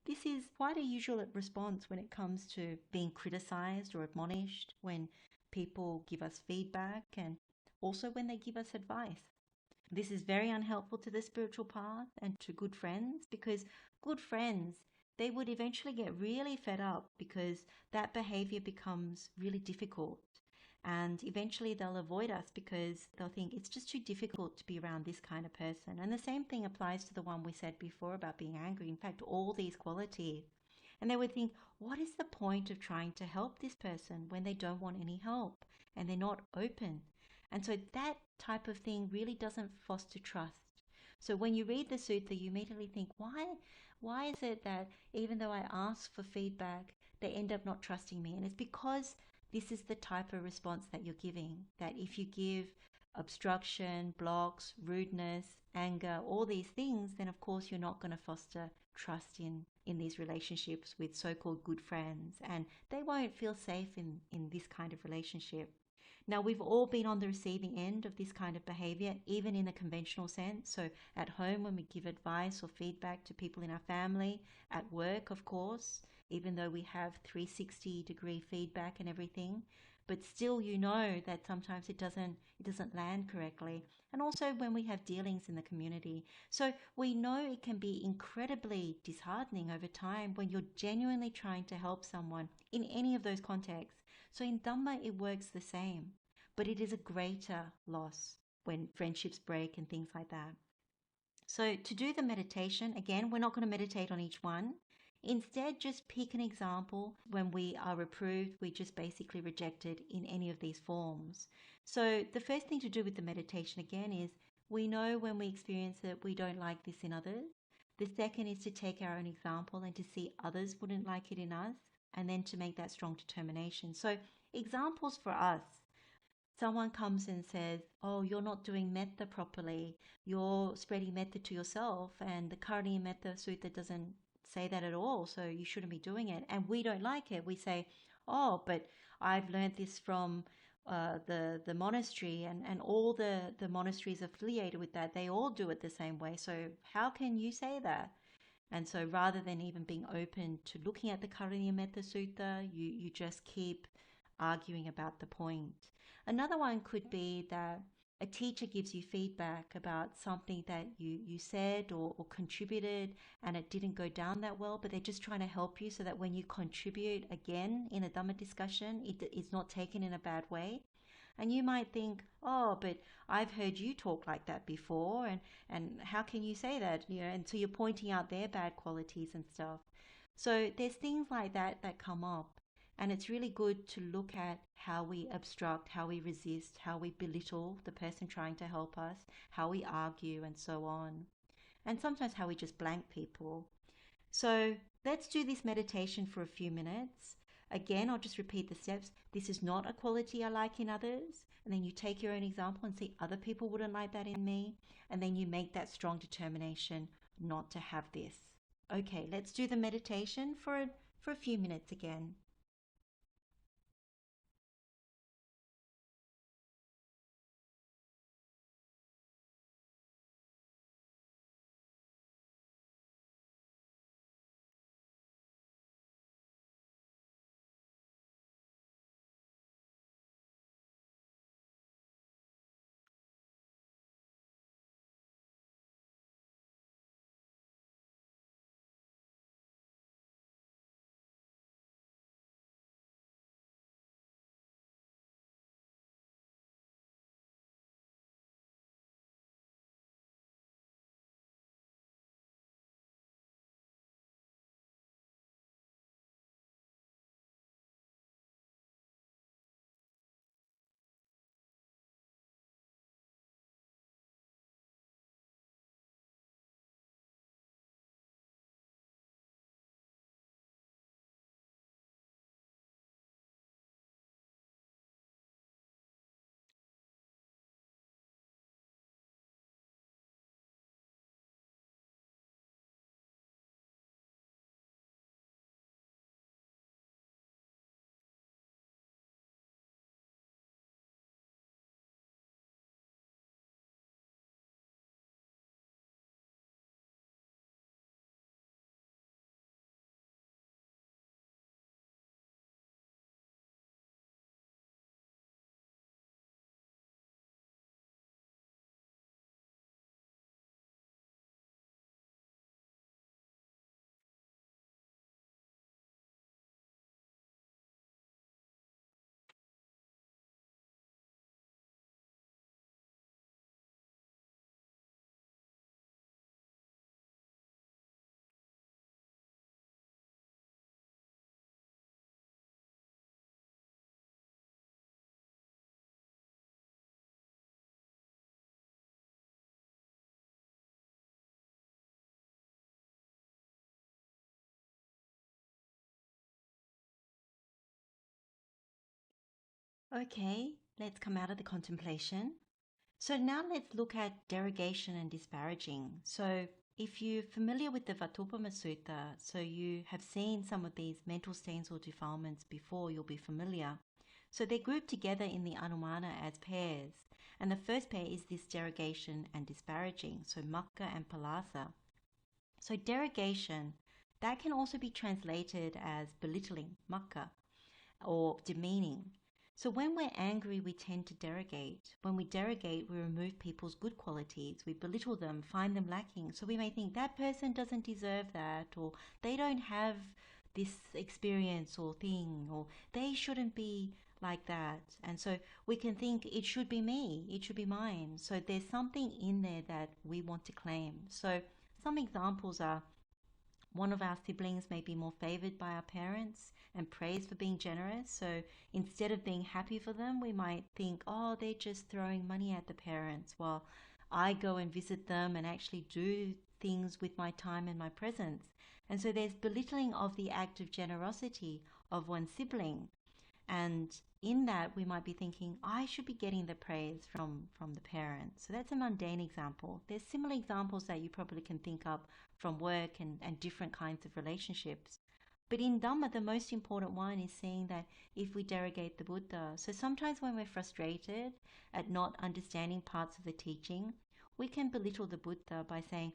This is quite a usual response when it comes to being criticized or admonished, when people give us feedback, and also when they give us advice. This is very unhelpful to the spiritual path and to good friends, because good friends, they would eventually get really fed up because that behavior becomes really difficult. And eventually they'll avoid us because they'll think it's just too difficult to be around this kind of person. And the same thing applies to the one we said before about being angry. In fact, all these qualities. And they would think, what is the point of trying to help this person when they don't want any help and they're not open? And so that type of thing really doesn't foster trust. So when you read the sutta, you immediately think, why is it that even though I ask for feedback, they end up not trusting me? And it's because this is the type of response that you're giving, that if you give obstruction, blocks, rudeness, anger, all these things, then of course you're not going to foster trust in these relationships with so-called good friends, and they won't feel safe in this kind of relationship. Now, we've all been on the receiving end of this kind of behavior, even in a conventional sense. So at home, when we give advice or feedback to people in our family, at work, of course, even though we have 360-degree feedback and everything, but still you know that sometimes it doesn't land correctly. And also when we have dealings in the community. So we know it can be incredibly disheartening over time when you're genuinely trying to help someone in any of those contexts. So in Dhamma, it works the same, but it is a greater loss when friendships break and things like that. So to do the meditation, again, we're not going to meditate on each one. Instead, just pick an example. When we are reproved, we just basically rejected in any of these forms. So the first thing to do with the meditation, again, is we know when we experience that we don't like this in others. The second is to take our own example and to see others wouldn't like it in us, and then to make that strong determination. So examples for us. Someone comes and says, oh, you're not doing metta properly. You're spreading metta to yourself, and the Karaniya Metta Sutta doesn't say that at all, so you shouldn't be doing it. And we don't like it. We say, oh, but I've learned this from the monastery, and all the monasteries affiliated with that, they all do it the same way. So how can you say that? And so rather than even being open to looking at the Karaniya Metta Sutta, you just keep arguing about the point. Another one could be that a teacher gives you feedback about something that you said or contributed, and it didn't go down that well, but they're just trying to help you so that when you contribute again in a Dhamma discussion, it's not taken in a bad way. And you might think, oh, but I've heard you talk like that before, and how can you say that? And so you're pointing out their bad qualities and stuff. So there's things like that come up. And it's really good to look at how we obstruct, how we resist, how we belittle the person trying to help us, how we argue, and so on. and sometimes how we just blank people. So let's do this meditation for a few minutes. Again, I'll just repeat the steps. This is not a quality I like in others. And then you take your own example and see other people wouldn't like that in me. And then you make that strong determination not to have this. Okay, let's do the meditation for a few minutes again. Okay, let's come out of the contemplation. So now let's look at derogation and disparaging. So if you're familiar with the Anumāna Sutta, so you have seen some of these mental stains or defilements before, you'll be familiar. So they're grouped together in the Anumana as pairs. And the first pair is this derogation and disparaging, so Makka and Palasa. So derogation, that can also be translated as belittling, Makka, or demeaning. So when we're angry, we tend to derogate. When we derogate, we remove people's good qualities. We belittle them, find them lacking. So we may think that person doesn't deserve that, or they don't have this experience or thing, or they shouldn't be like that. And so we can think it should be me, it should be mine. So there's something in there that we want to claim. So some examples are one of our siblings may be more favored by our parents and praised for being generous. So instead of being happy for them, we might think, oh, they're just throwing money at the parents, while I go and visit them and actually do things with my time and my presence. And so there's belittling of the act of generosity of one sibling. And in that, we might be thinking, I should be getting the praise from the parents. So that's a mundane example. There's similar examples that you probably can think of from work and different kinds of relationships. But in Dhamma, the most important one is seeing that if we derogate the Buddha, so sometimes when we're frustrated at not understanding parts of the teaching, we can belittle the Buddha by saying,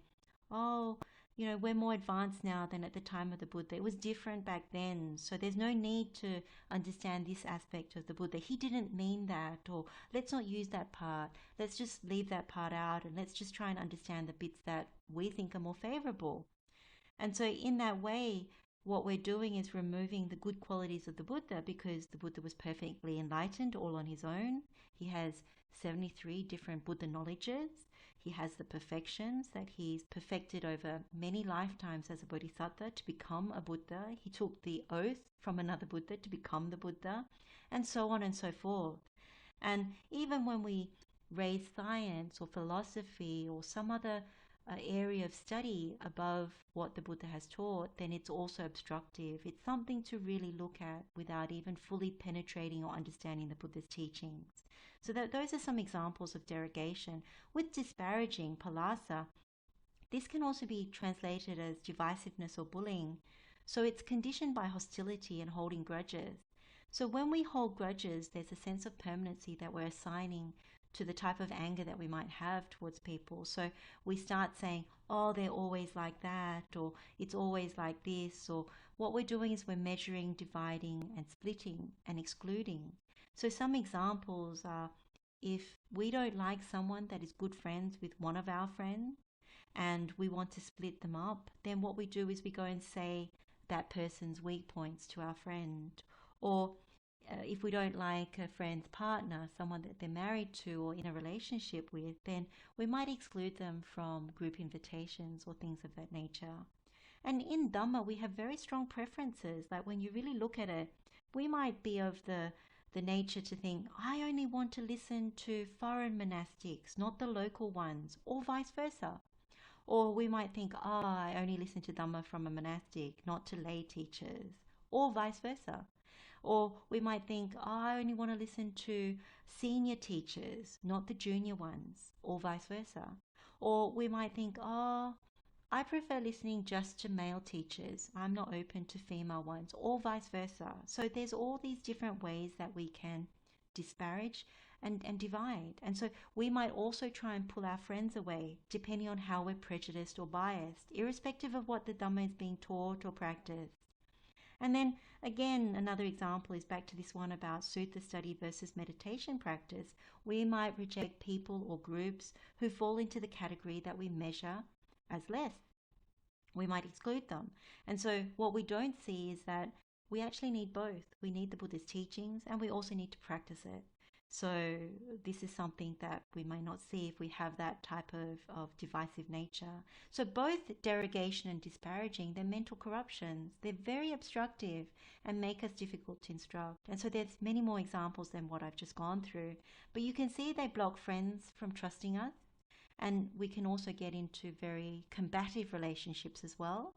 oh, we're more advanced now than at the time of the Buddha. It was different back then. So there's no need to understand this aspect of the Buddha. He didn't mean that, or let's not use that part. Let's just leave that part out and let's just try and understand the bits that we think are more favorable. And so in that way, what we're doing is removing the good qualities of the Buddha, because the Buddha was perfectly enlightened all on his own. He has 73 different Buddha knowledges. He has the perfections that he's perfected over many lifetimes as a bodhisattva to become a Buddha. He took the oath from another Buddha to become the Buddha, and so on and so forth. And even when we raise science or philosophy or some other area of study above what the Buddha has taught, then it's also obstructive. It's something to really look at without even fully penetrating or understanding the Buddha's teachings. So those are some examples of derogation. With disparaging, palasa, this can also be translated as divisiveness or bullying. So it's conditioned by hostility and holding grudges. So when we hold grudges, there's a sense of permanency that we're assigning to the type of anger that we might have towards people. So we start saying, oh, they're always like that, or it's always like this, or what we're doing is we're measuring, dividing, and splitting and excluding. So some examples are, if we don't like someone that is good friends with one of our friends and we want to split them up, then what we do is we go and say that person's weak points to our friend. Or if we don't like a friend's partner, someone that they're married to or in a relationship with, then we might exclude them from group invitations or things of that nature. And in Dhamma, we have very strong preferences. Like when you really look at it, we might be of the nature to think, I only want to listen to foreign monastics, not the local ones, or vice versa. Or we might think, I only listen to Dhamma from a monastic, not to lay teachers, or vice versa. Or we might think, I only want to listen to senior teachers, not the junior ones, or vice versa. Or we might think, I prefer listening just to male teachers. I'm not open to female ones, or vice versa. So there's all these different ways that we can disparage and divide. And so we might also try and pull our friends away, depending on how we're prejudiced or biased, irrespective of what the Dhamma is being taught or practiced. And then again, another example is back to this one about sutta study versus meditation practice. We might reject people or groups who fall into the category that we measure as less. We might exclude them. And so what we don't see is that we actually need both. We need the Buddha's teachings and we also need to practice it. So this is something that we may not see if we have that type of divisive nature. So both derogation and disparaging, they're mental corruptions. They're very obstructive and make us difficult to instruct. And so there's many more examples than what I've just gone through. But you can see they block friends from trusting us. And we can also get into very combative relationships as well,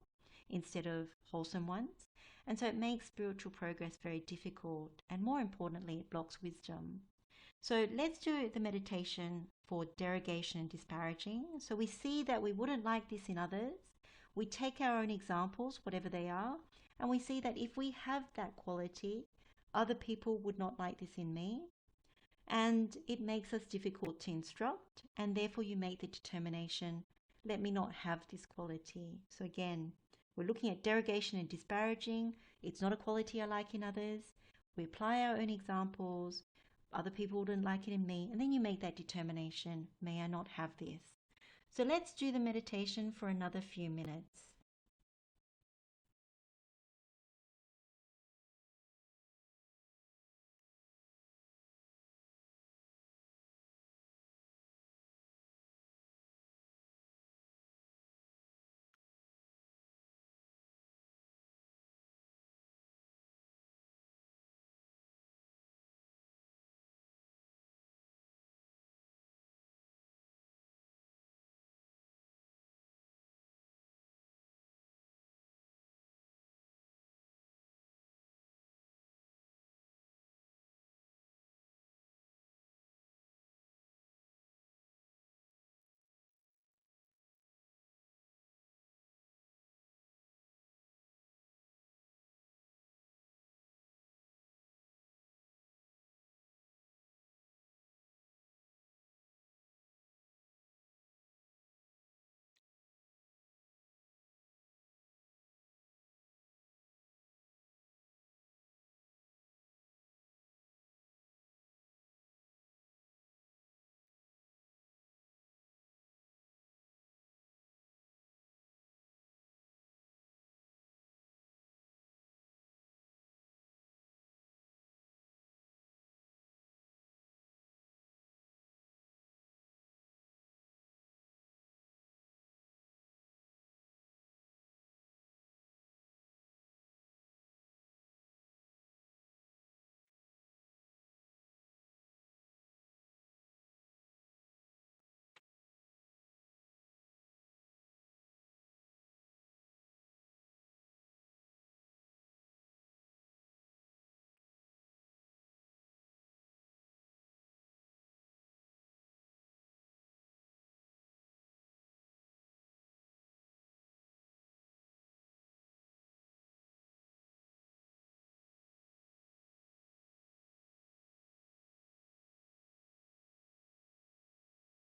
instead of wholesome ones. And so it makes spiritual progress very difficult. And more importantly, it blocks wisdom. So let's do the meditation for derogation and disparaging. So we see that we wouldn't like this in others. We take our own examples, whatever they are, and we see that if we have that quality, other people would not like this in me. And it makes us difficult to instruct, and therefore you make the determination, let me not have this quality. So again, we're looking at derogation and disparaging. It's not a quality I like in others. We apply our own examples. Other people wouldn't like it in me. And then you make that determination, may I not have this. So let's do the meditation for another few minutes.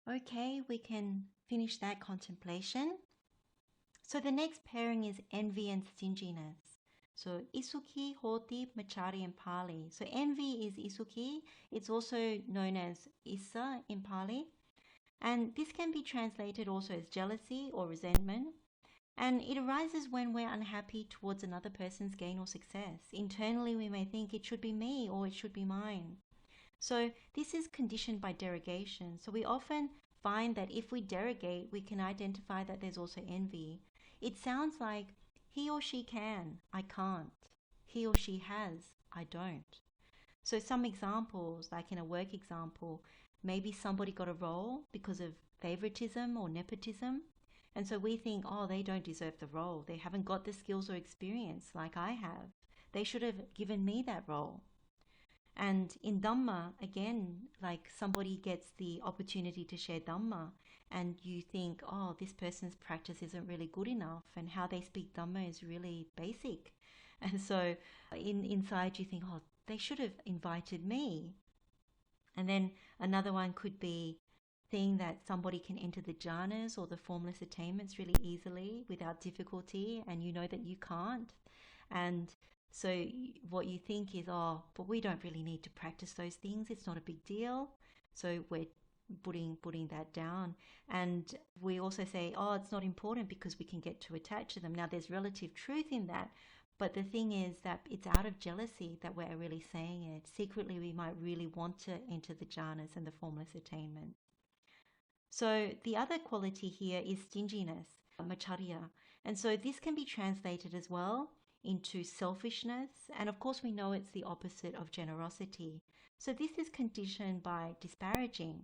Okay, we can finish that contemplation. So the next pairing is envy and stinginess. So isuki, hoti, machari in Pali. So envy is isuki. It's also known as issa in Pali. And this can be translated also as jealousy or resentment. And it arises when we're unhappy towards another person's gain or success. Internally, we may think it should be me or it should be mine. So this is conditioned by derogation. So we often find that if we derogate, we can identify that there's also envy. It sounds like he or she can, I can't. He or she has, I don't. So some examples, like in a work example, maybe somebody got a role because of favoritism or nepotism. And so we think, oh, they don't deserve the role. They haven't got the skills or experience like I have. They should have given me that role. And in Dhamma, again, like somebody gets the opportunity to share Dhamma, and you think, oh, this person's practice isn't really good enough, and how they speak Dhamma is really basic. And so inside you think, oh, they should have invited me. And then another one could be seeing that somebody can enter the jhanas or the formless attainments really easily without difficulty, and you know that you can't. And so what you think is, oh, but we don't really need to practice those things. It's not a big deal. So we're putting that down. And we also say, oh, it's not important because we can get too attached to them. Now, there's relative truth in that. But the thing is that it's out of jealousy that we're really saying it. Secretly, we might really want to enter the jhanas and the formless attainment. So the other quality here is stinginess, macharya. And so this can be translated as well into selfishness. And of course, we know it's the opposite of generosity. So this is conditioned by disparaging.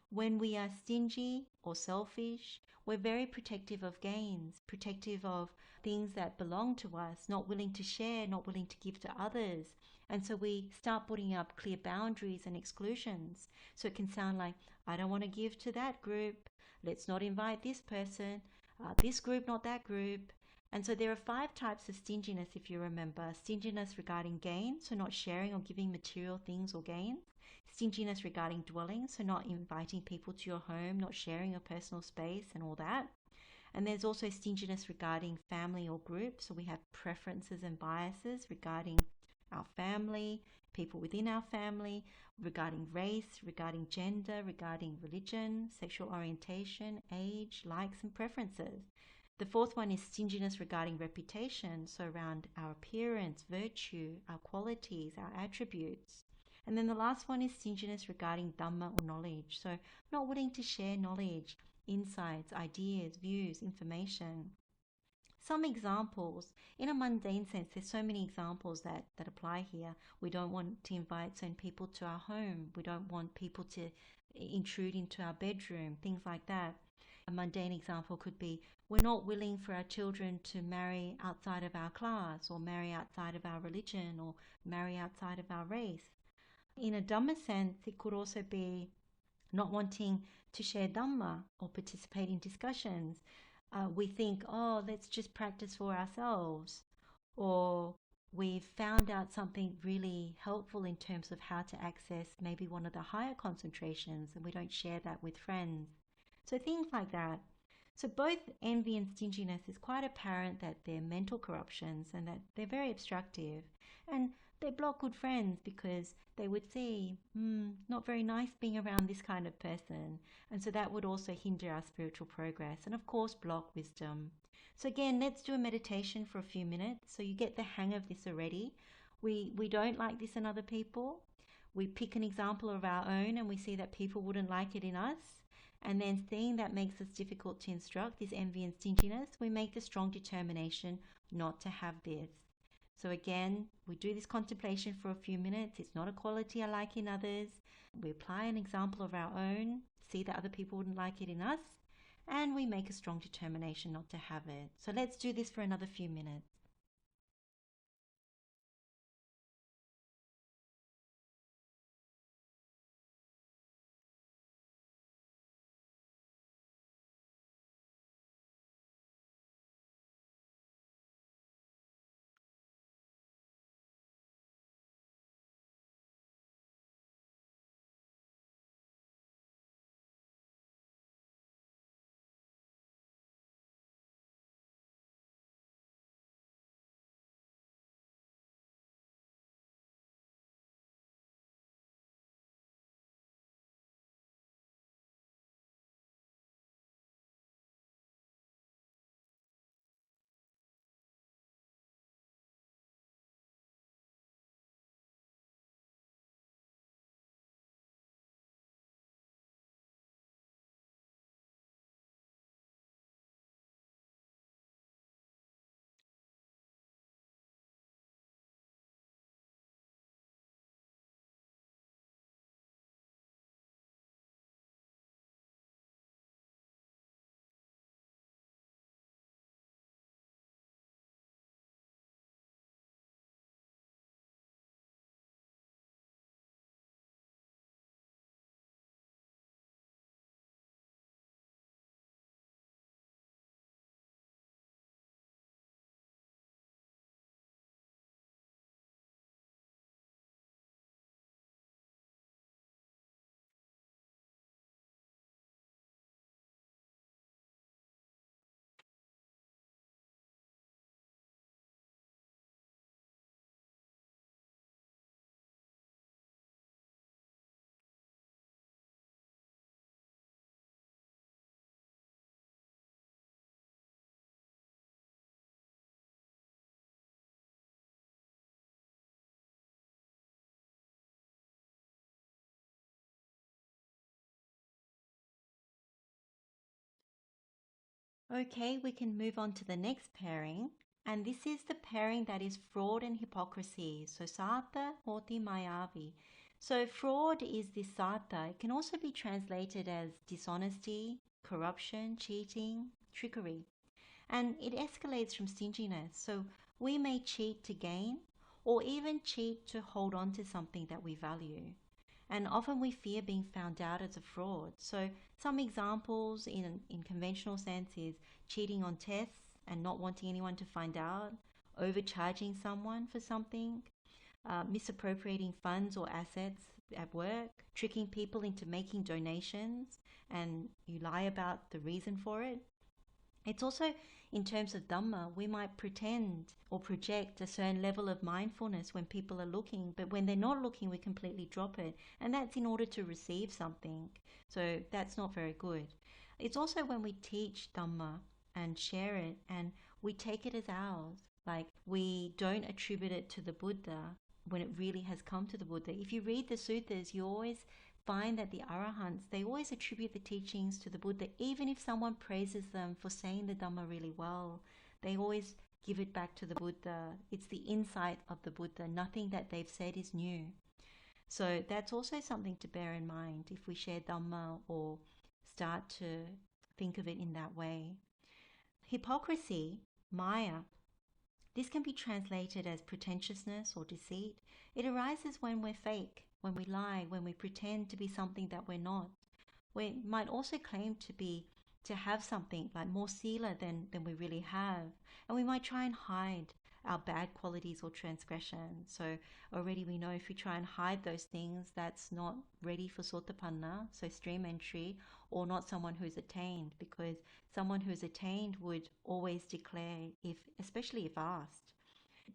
When we are stingy or selfish, we're very protective of gains, protective of things that belong to us, not willing to share, not willing to give to others. And so we start putting up clear boundaries and exclusions. So it can sound like, I don't want to give to that group. Let's not invite this person. This group, not that group. And so there are 5 types of stinginess, if you remember. Stinginess regarding gain, so not sharing or giving material things or gains. Stinginess regarding dwelling, so not inviting people to your home, not sharing your personal space and all that. And there's also stinginess regarding family or group, so we have preferences and biases regarding our family, people within our family, regarding race, regarding gender, regarding religion, sexual orientation, age, likes and preferences. The 4th one is stinginess regarding reputation, so around our appearance, virtue, our qualities, our attributes. And then the last one is stinginess regarding Dhamma or knowledge, so not willing to share knowledge, insights, ideas, views, information. Some examples, in a mundane sense, there's so many examples that apply here. We don't want to invite certain people to our home. We don't want people to intrude into our bedroom, things like that. A mundane example could be, we're not willing for our children to marry outside of our class, or marry outside of our religion, or marry outside of our race. In a Dhamma sense, it could also be not wanting to share Dhamma or participate in discussions. We think, oh, let's just practice for ourselves. Or we've found out something really helpful in terms of how to access maybe one of the higher concentrations, and we don't share that with friends. So things like that. So both envy and stinginess is quite apparent that they're mental corruptions and that they're very obstructive. And they block good friends because they would see, not very nice being around this kind of person. And so that would also hinder our spiritual progress and of course block wisdom. So again, let's do a meditation for a few minutes so you get the hang of this already. We don't like this in other people. We pick an example of our own and we see that people wouldn't like it in us. And then seeing that makes us difficult to instruct, this envy and stinginess, we make the strong determination not to have this. So again, we do this contemplation for a few minutes. It's not a quality I like in others. We apply an example of our own, see that other people wouldn't like it in us, and we make a strong determination not to have it. So let's do this for another few minutes. Okay, we can move on to the next pairing. And this is the pairing that is fraud and hypocrisy. So Satha, Hoti, Mayavi. So fraud is this Satha. It can also be translated as dishonesty, corruption, cheating, trickery. And it escalates from stinginess. So we may cheat to gain or even cheat to hold on to something that we value. And often we fear being found out as a fraud. So some examples in conventional sense is cheating on tests and not wanting anyone to find out, overcharging someone for something, misappropriating funds or assets at work, tricking people into making donations and you lie about the reason for it. It's also in terms of Dhamma, we might pretend or project a certain level of mindfulness when people are looking, but when they're not looking, we completely drop it. And that's in order to receive something. So that's not very good. It's also when we teach Dhamma and share it and we take it as ours. Like we don't attribute it to the Buddha when it really has come to the Buddha. If you read the suttas, you always find that the arahants, they always attribute the teachings to the Buddha. Even if someone praises them for saying the Dhamma really well, they always give it back to the Buddha. It's the insight of the Buddha. Nothing that they've said is new. So that's also something to bear in mind if we share Dhamma or start to think of it in that way. Hypocrisy, Maya, this can be translated as pretentiousness or deceit. It arises when we're fake, when we lie, when we pretend to be something that we're not. We might also claim to have something like more sila than we really have. And we might try and hide our bad qualities or transgressions. So already we know if we try and hide those things, that's not ready for Sotapanna, so stream entry, or not someone who's attained, because someone who's attained would always declare, especially if asked.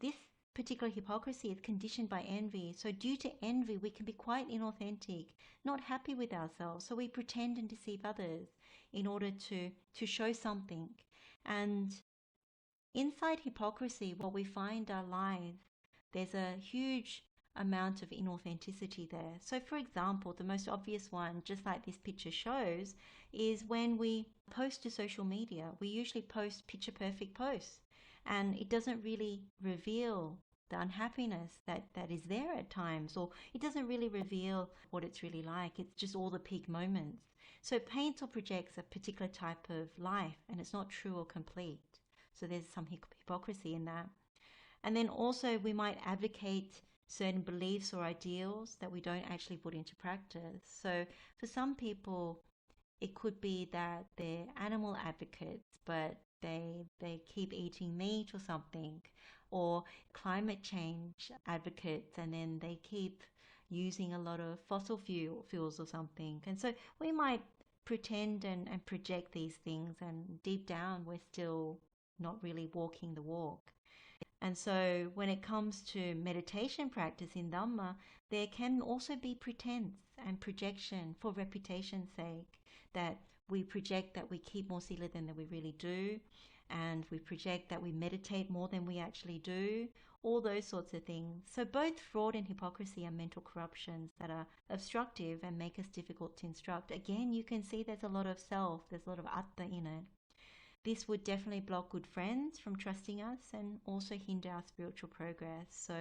This particular hypocrisy is conditioned by envy. So due to envy, we can be quite inauthentic, not happy with ourselves. So we pretend and deceive others in order to show something. And inside hypocrisy, what we find are lies. There's a huge amount of inauthenticity there. So for example, the most obvious one, just like this picture shows, is when we post to social media. We usually post picture perfect posts and it doesn't really reveal the unhappiness that is there at times, or it doesn't really reveal what it's really like. It's just all the peak moments. So it paints or projects a particular type of life and it's not true or complete. So there's some hypocrisy in that. And then also we might advocate certain beliefs or ideals that we don't actually put into practice. So for some people, it could be that they're animal advocates, but they keep eating meat or something, or climate change advocates, and then they keep using a lot of fossil fuels or something. And so we might pretend and project these things, and deep down we're still not really walking the walk. And so when it comes to meditation practice in Dhamma, there can also be pretense and projection for reputation's sake, that we project that we keep more sila than we really do, and we project that we meditate more than we actually do, all those sorts of things. So both fraud and hypocrisy are mental corruptions that are obstructive and make us difficult to instruct. Again, you can see there's a lot of self, there's a lot of atta in it. This would definitely block good friends from trusting us and also hinder our spiritual progress. So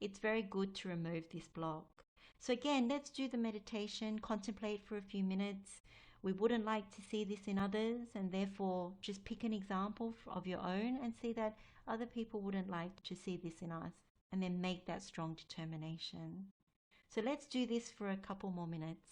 it's very good to remove this block. So again, let's do the meditation, contemplate for a few minutes. We wouldn't like to see this in others, and therefore just pick an example of your own and see that other people wouldn't like to see this in us, and then make that strong determination. So let's do this for a couple more minutes.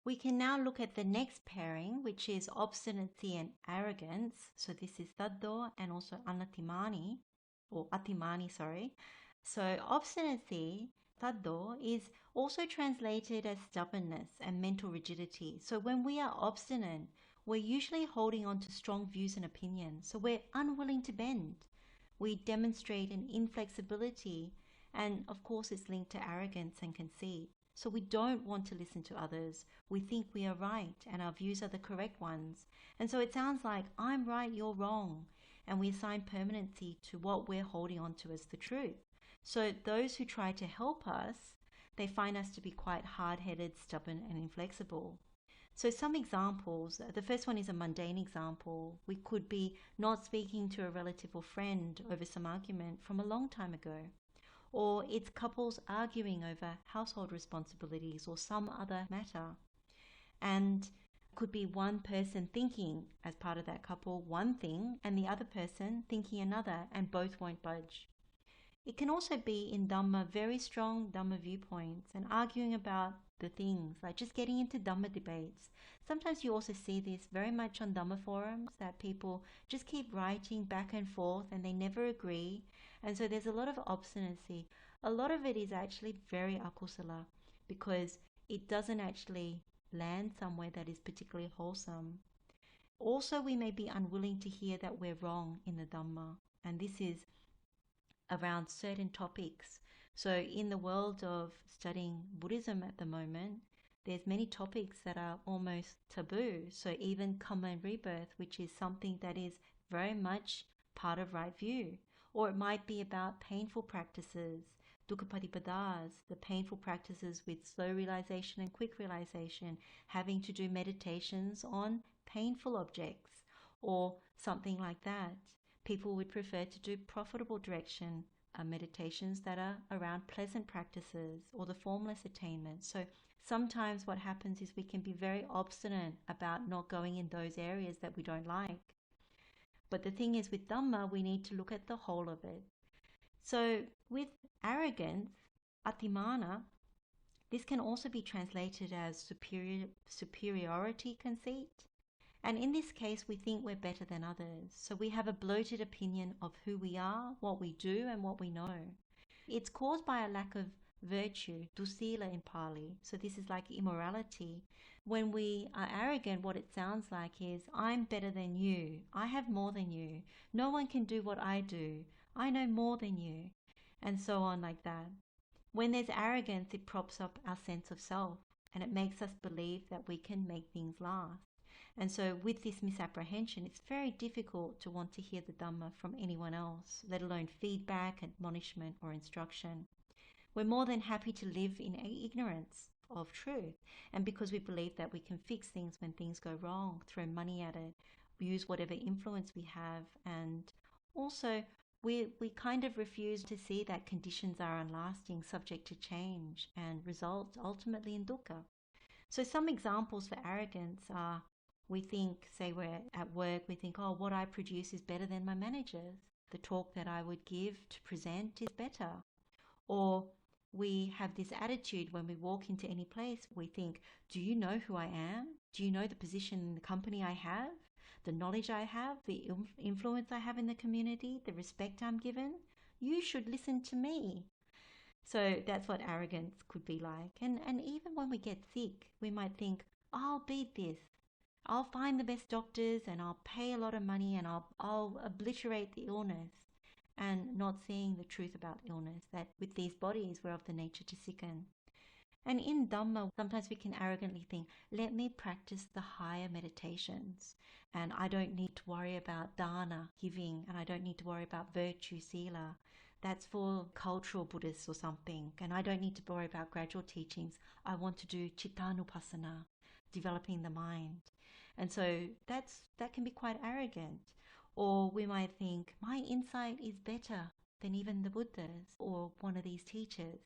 We can now look at the next pairing, which is obstinacy and arrogance. So this is taddo and also anatimani, or atimani, sorry. So obstinacy, taddo, is also translated as stubbornness and mental rigidity. So when we are obstinate, we're usually holding on to strong views and opinions. So we're unwilling to bend. We demonstrate an inflexibility, and of course it's linked to arrogance and conceit. So we don't want to listen to others. We think we are right and our views are the correct ones. And so it sounds like I'm right, you're wrong. And we assign permanency to what we're holding on to as the truth. So those who try to help us, they find us to be quite hard-headed, stubborn and inflexible. So some examples, the first one is a mundane example. We could be not speaking to a relative or friend over some argument from a long time ago. Or it's couples arguing over household responsibilities or some other matter. And could be one person thinking as part of that couple one thing and the other person thinking another, and both won't budge. It can also be in Dhamma, very strong Dhamma viewpoints and arguing about the things, like just getting into Dhamma debates. Sometimes you also see this very much on Dhamma forums, that people just keep writing back and forth and they never agree. And so there's a lot of obstinacy. A lot of it is actually very akusala because it doesn't actually land somewhere that is particularly wholesome. Also, we may be unwilling to hear that we're wrong in the Dhamma. And this is around certain topics. So in the world of studying Buddhism at the moment, there's many topics that are almost taboo. So even karma and rebirth, which is something that is very much part of right view. Or it might be about painful practices, dukkha patipadas, the painful practices with slow realization and quick realization, having to do meditations on painful objects or something like that. People would prefer to do profitable direction meditations that are around pleasant practices or the formless attainment. So sometimes what happens is we can be very obstinate about not going in those areas that we don't like. But the thing is, with Dhamma, we need to look at the whole of it. So with arrogance, atimana, this can also be translated as superiority conceit. And in this case, we think we're better than others. So we have a bloated opinion of who we are, what we do, and what we know. It's caused by a lack of virtue, dusila in Pali. So this is like immorality. When we are arrogant, what it sounds like is, I'm better than you. I have more than you. No one can do what I do. I know more than you. And so on like that. When there's arrogance, it props up our sense of self. And it makes us believe that we can make things last. And so with this misapprehension, it's very difficult to want to hear the Dhamma from anyone else, let alone feedback, admonishment, or instruction. We're more than happy to live in ignorance of truth. And because we believe that we can fix things when things go wrong, throw money at it, use whatever influence we have. And also, we kind of refuse to see that conditions are unlasting, subject to change, and result ultimately in dukkha. So some examples for arrogance are, we think, say we're at work, we think, oh, what I produce is better than my manager's. The talk that I would give to present is better. Or we have this attitude when we walk into any place, we think, do you know who I am? Do you know the position in the company I have? The knowledge I have? The influence I have in the community? The respect I'm given? You should listen to me. So that's what arrogance could be like. And even when we get sick, we might think, I'll beat this. I'll find the best doctors and I'll pay a lot of money and I'll obliterate the illness, and not seeing the truth about illness, that with these bodies we're of the nature to sicken. And in Dhamma, sometimes we can arrogantly think, let me practice the higher meditations and I don't need to worry about dana, giving, and I don't need to worry about virtue, sila. That's for cultural Buddhists or something, and I don't need to worry about gradual teachings. I want to do cittanupassana, developing the mind. And so that can be quite arrogant. Or we might think, my insight is better than even the Buddha's or one of these teachers.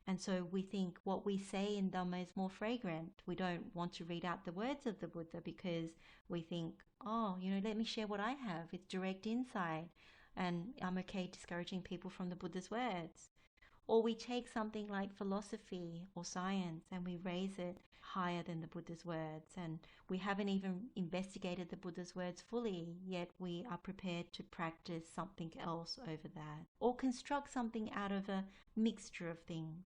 And so we think what we say in Dhamma is more fragrant. We don't want to read out the words of the Buddha because we think, oh, let me share what I have. It's direct insight. And I'm okay discouraging people from the Buddha's words. Or we take something like philosophy or science and we raise it higher than the Buddha's words, and we haven't even investigated the Buddha's words fully, yet we are prepared to practice something else over that, or construct something out of a mixture of things.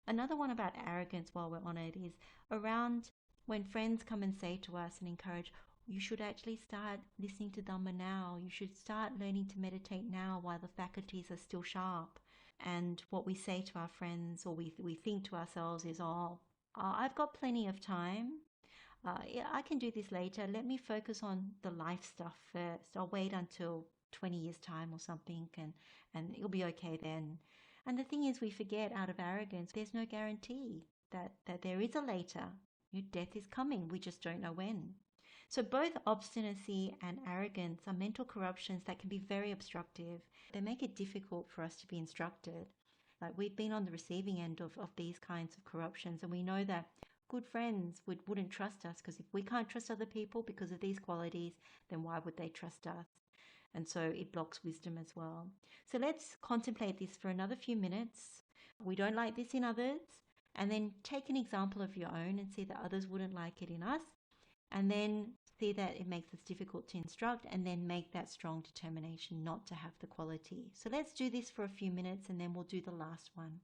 Another one about arrogance while we're on it is around when friends come and say to us and encourage, you should actually start listening to Dhamma now. You should start learning to meditate now while the faculties are still sharp. And what we say to our friends, or we think to ourselves is, I've got plenty of time. Yeah, I can do this later. Let me focus on the life stuff first. I'll wait until 20 years' time or something, and it'll be okay then. And the thing is, we forget out of arrogance, there's no guarantee that there is a later. Your death is coming. We just don't know when. So both obstinacy and arrogance are mental corruptions that can be very obstructive. They make it difficult for us to be instructed. Like, we've been on the receiving end of these kinds of corruptions, and we know that good friends wouldn't trust us, because if we can't trust other people because of these qualities, then why would they trust us? And so it blocks wisdom as well. So let's contemplate this for another few minutes. We don't like this in others, and then take an example of your own and see that others wouldn't like it in us, and then see that it makes us difficult to instruct, and then make that strong determination not to have the quality. So let's do this for a few minutes, and then we'll do the last one.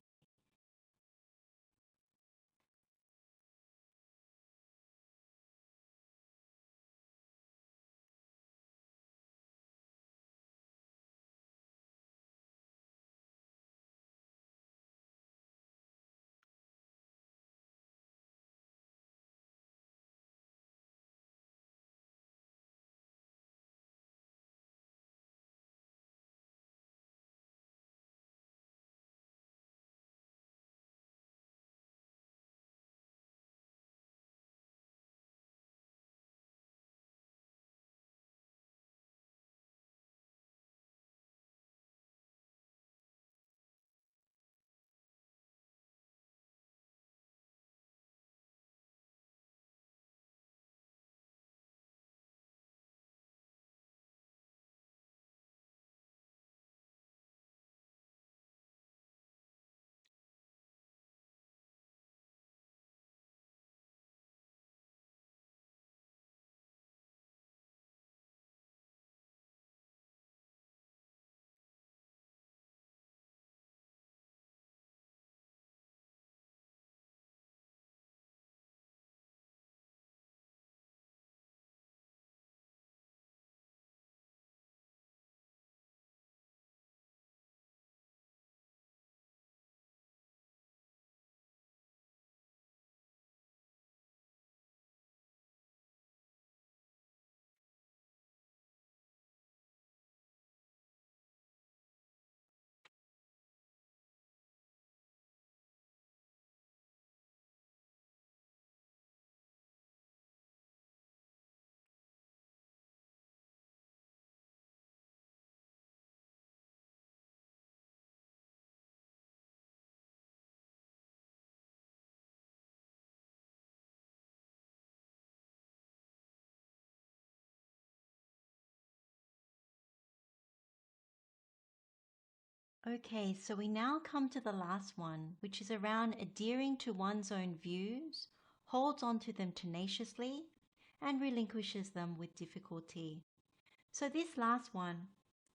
Okay, so we now come to the last one, which is around adhering to one's own views, holds on to them tenaciously, and relinquishes them with difficulty. So this last one,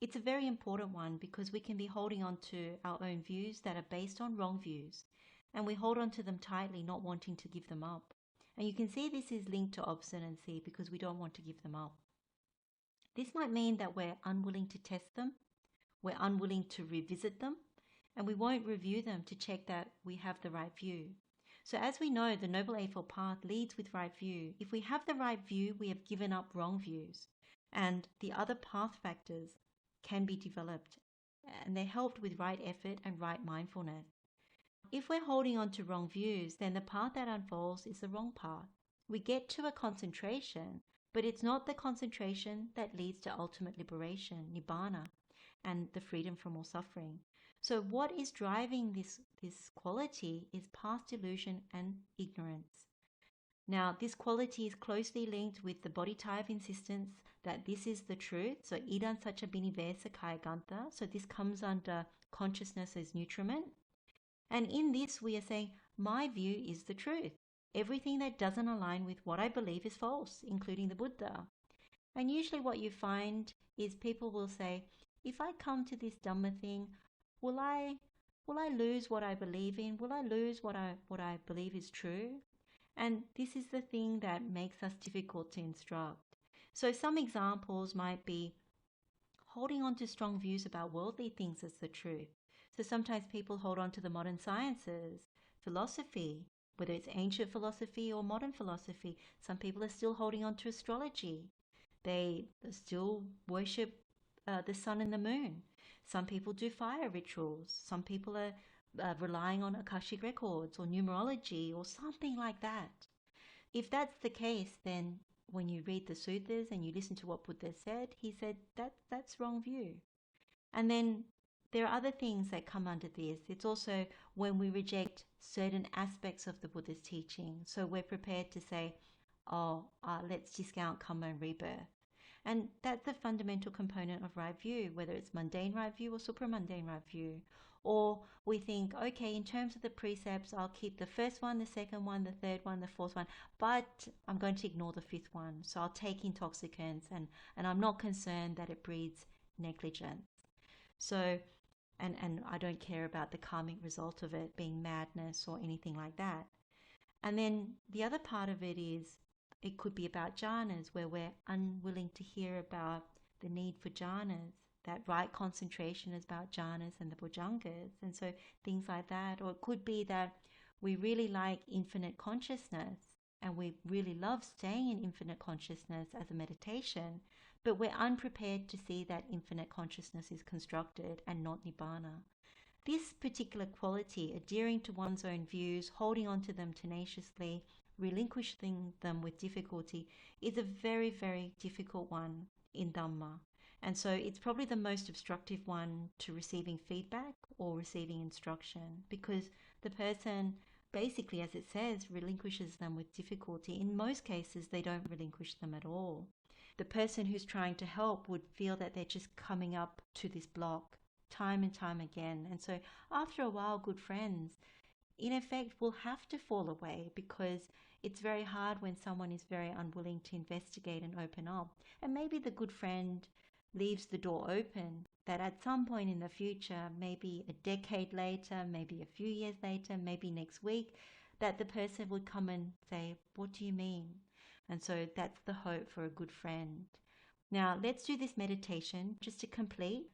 it's a very important one, because we can be holding on to our own views that are based on wrong views, and we hold on to them tightly, not wanting to give them up. And you can see this is linked to obstinacy, because we don't want to give them up. This might mean that we're unwilling to test them, we're unwilling to revisit them, and we won't review them to check that we have the right view. So as we know, the Noble Eightfold Path leads with right view. If we have the right view, we have given up wrong views. And the other path factors can be developed, and they're helped with right effort and right mindfulness. If we're holding on to wrong views, then the path that unfolds is the wrong path. We get to a concentration, but it's not the concentration that leads to ultimate liberation, nibbana, and the freedom from all suffering. So what is driving this quality is past delusion and ignorance. Now, this quality is closely linked with the bodhicitta insistence that this is the truth. So, idan sacha biniversa kaya gantha. So, this comes under consciousness as nutriment. And in this, we are saying, my view is the truth. Everything that doesn't align with what I believe is false, including the Buddha. And usually what you find is people will say, if I come to this Dhamma thing, will I lose what I believe in? Will I lose what I believe is true? And this is the thing that makes us difficult to instruct. So some examples might be holding on to strong views about worldly things as the truth. So sometimes people hold on to the modern sciences, philosophy, whether it's ancient philosophy or modern philosophy. Some people are still holding on to astrology. They still worship the sun and the moon. Some people do fire rituals. Some people are relying on Akashic records or numerology or something like that. If that's the case, then when you read the suttas and you listen to what Buddha said, he said that's wrong view. And then there are other things that come under this. It's also when we reject certain aspects of the Buddha's teaching. So we're prepared to say, let's discount karma and rebirth. And that's a fundamental component of right view, whether it's mundane right view or supramundane right view. Or we think, okay, in terms of the precepts, I'll keep the first one, the second one, the third one, the fourth one, but I'm going to ignore the fifth one. So I'll take intoxicants and I'm not concerned that it breeds negligence. So, and I don't care about the karmic result of it being madness or anything like that. And then the other part of it is, it could be about jhanas, where we're unwilling to hear about the need for jhanas. That right concentration is about jhanas and the bhujangas, and so things like that. Or it could be that we really like infinite consciousness and we really love staying in infinite consciousness as a meditation, but we're unprepared to see that infinite consciousness is constructed and not nibbana. This particular quality, adhering to one's own views, holding on to them tenaciously, relinquishing them with difficulty, is a very, very difficult one in Dhamma. And so it's probably the most obstructive one to receiving feedback or receiving instruction, because the person, basically, as it says, relinquishes them with difficulty. In most cases, they don't relinquish them at all. The person who's trying to help would feel that they're just coming up to this block time and time again. And so after a while, good friends, in effect, will have to fall away, because it's very hard when someone is very unwilling to investigate and open up. And maybe the good friend leaves the door open, that at some point in the future, maybe a decade later, maybe a few years later, maybe next week, that the person would come and say, what do you mean? And so that's the hope for a good friend. Now, let's do this meditation just to complete.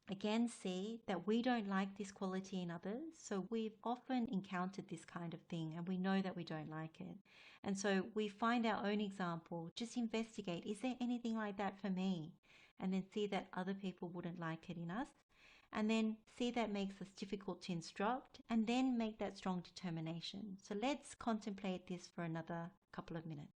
Again, see that we don't like this quality in others. So we've often encountered this kind of thing and we know that we don't like it. And so we find our own example, just investigate, is there anything like that for me? And then see that other people wouldn't like it in us. And then see that makes us difficult to instruct, and then make that strong determination. So let's contemplate this for another couple of minutes.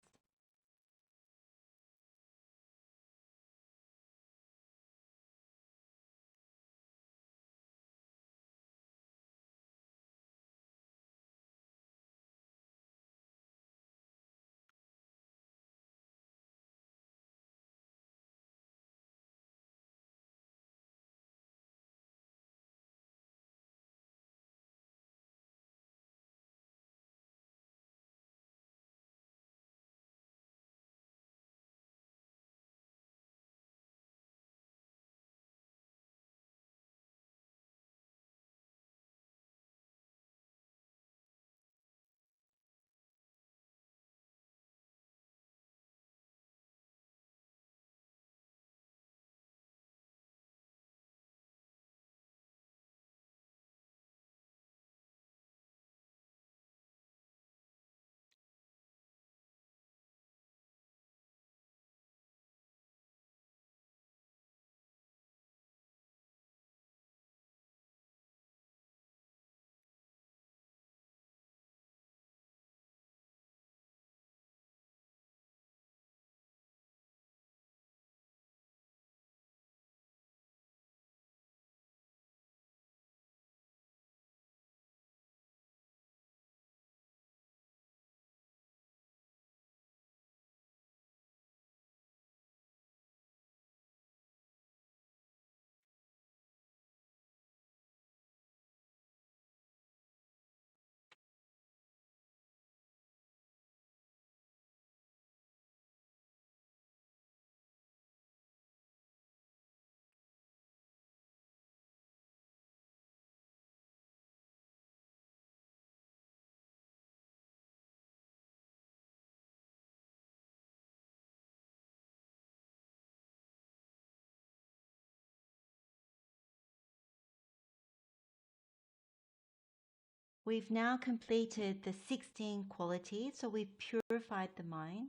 We've now completed the 16 qualities, so we've purified the mind.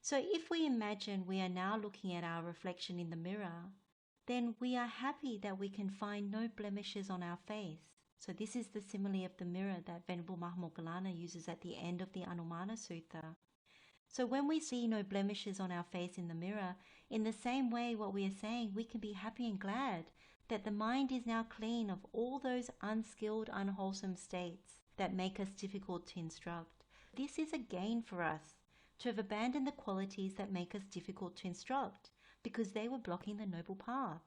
So if we imagine we are now looking at our reflection in the mirror, then we are happy that we can find no blemishes on our face. So this is the simile of the mirror that Venerable Mahamoggallana uses at the end of the Anumāna Sutta. So when we see no blemishes on our face in the mirror, in the same way what we are saying, we can be happy and glad that the mind is now clean of all those unskilled, unwholesome states that make us difficult to instruct. This is a gain for us, to have abandoned the qualities that make us difficult to instruct, because they were blocking the noble path.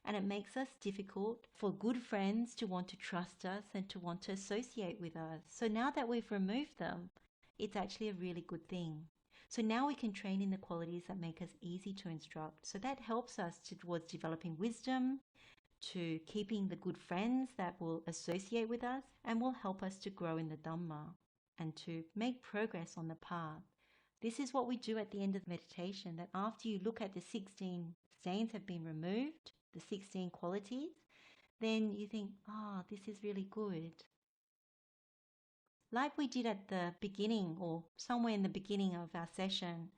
And it makes us difficult for good friends to want to trust us and to want to associate with us. So now that we've removed them, it's actually a really good thing. So now we can train in the qualities that make us easy to instruct. So that helps us towards developing wisdom, to keeping the good friends that will associate with us and will help us to grow in the Dhamma and to make progress on the path. This is what we do at the end of the meditation, that after you look at the 16 stains have been removed, the 16 qualities, then you think, this is really good. Like we did at the beginning or somewhere in the beginning of our session,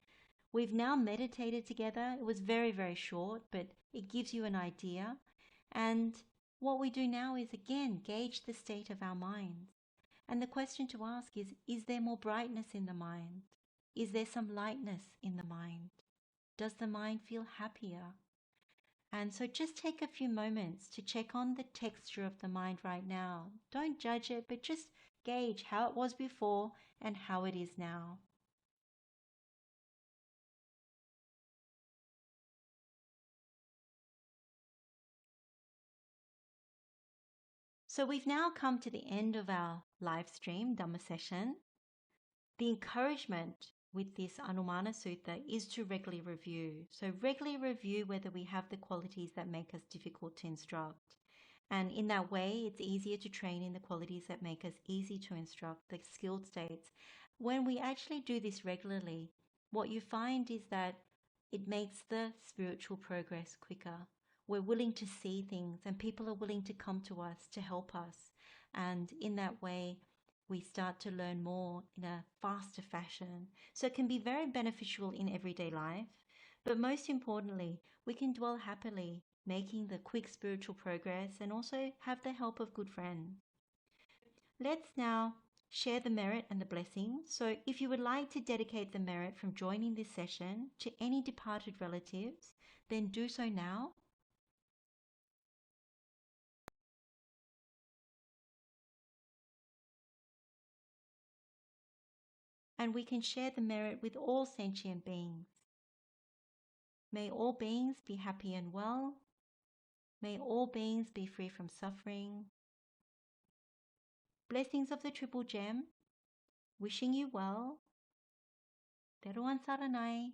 we've now meditated together. It was very, very short, but it gives you an idea. And what we do now is again gauge the state of our minds. And the question to ask is there more brightness in the mind? Is there some lightness in the mind? Does the mind feel happier? And so just take a few moments to check on the texture of the mind right now. Don't judge it, but just gauge how it was before and how it is now. So we've now come to the end of our live stream Dhamma session. The encouragement with this Anumāna Sutta is to regularly review. So regularly review whether we have the qualities that make us difficult to instruct. And in that way, it's easier to train in the qualities that make us easy to instruct, the skilled states. When we actually do this regularly, what you find is that it makes the spiritual progress quicker. We're willing to see things and people are willing to come to us to help us. And in that way, we start to learn more in a faster fashion. So it can be very beneficial in everyday life. But most importantly, we can dwell happily, making the quick spiritual progress and also have the help of good friends. Let's now share the merit and the blessing. So if you would like to dedicate the merit from joining this session to any departed relatives, then do so now. And we can share the merit with all sentient beings. May all beings be happy and well. May all beings be free from suffering. Blessings of the Triple Gem, wishing you well. Teruan Saranai.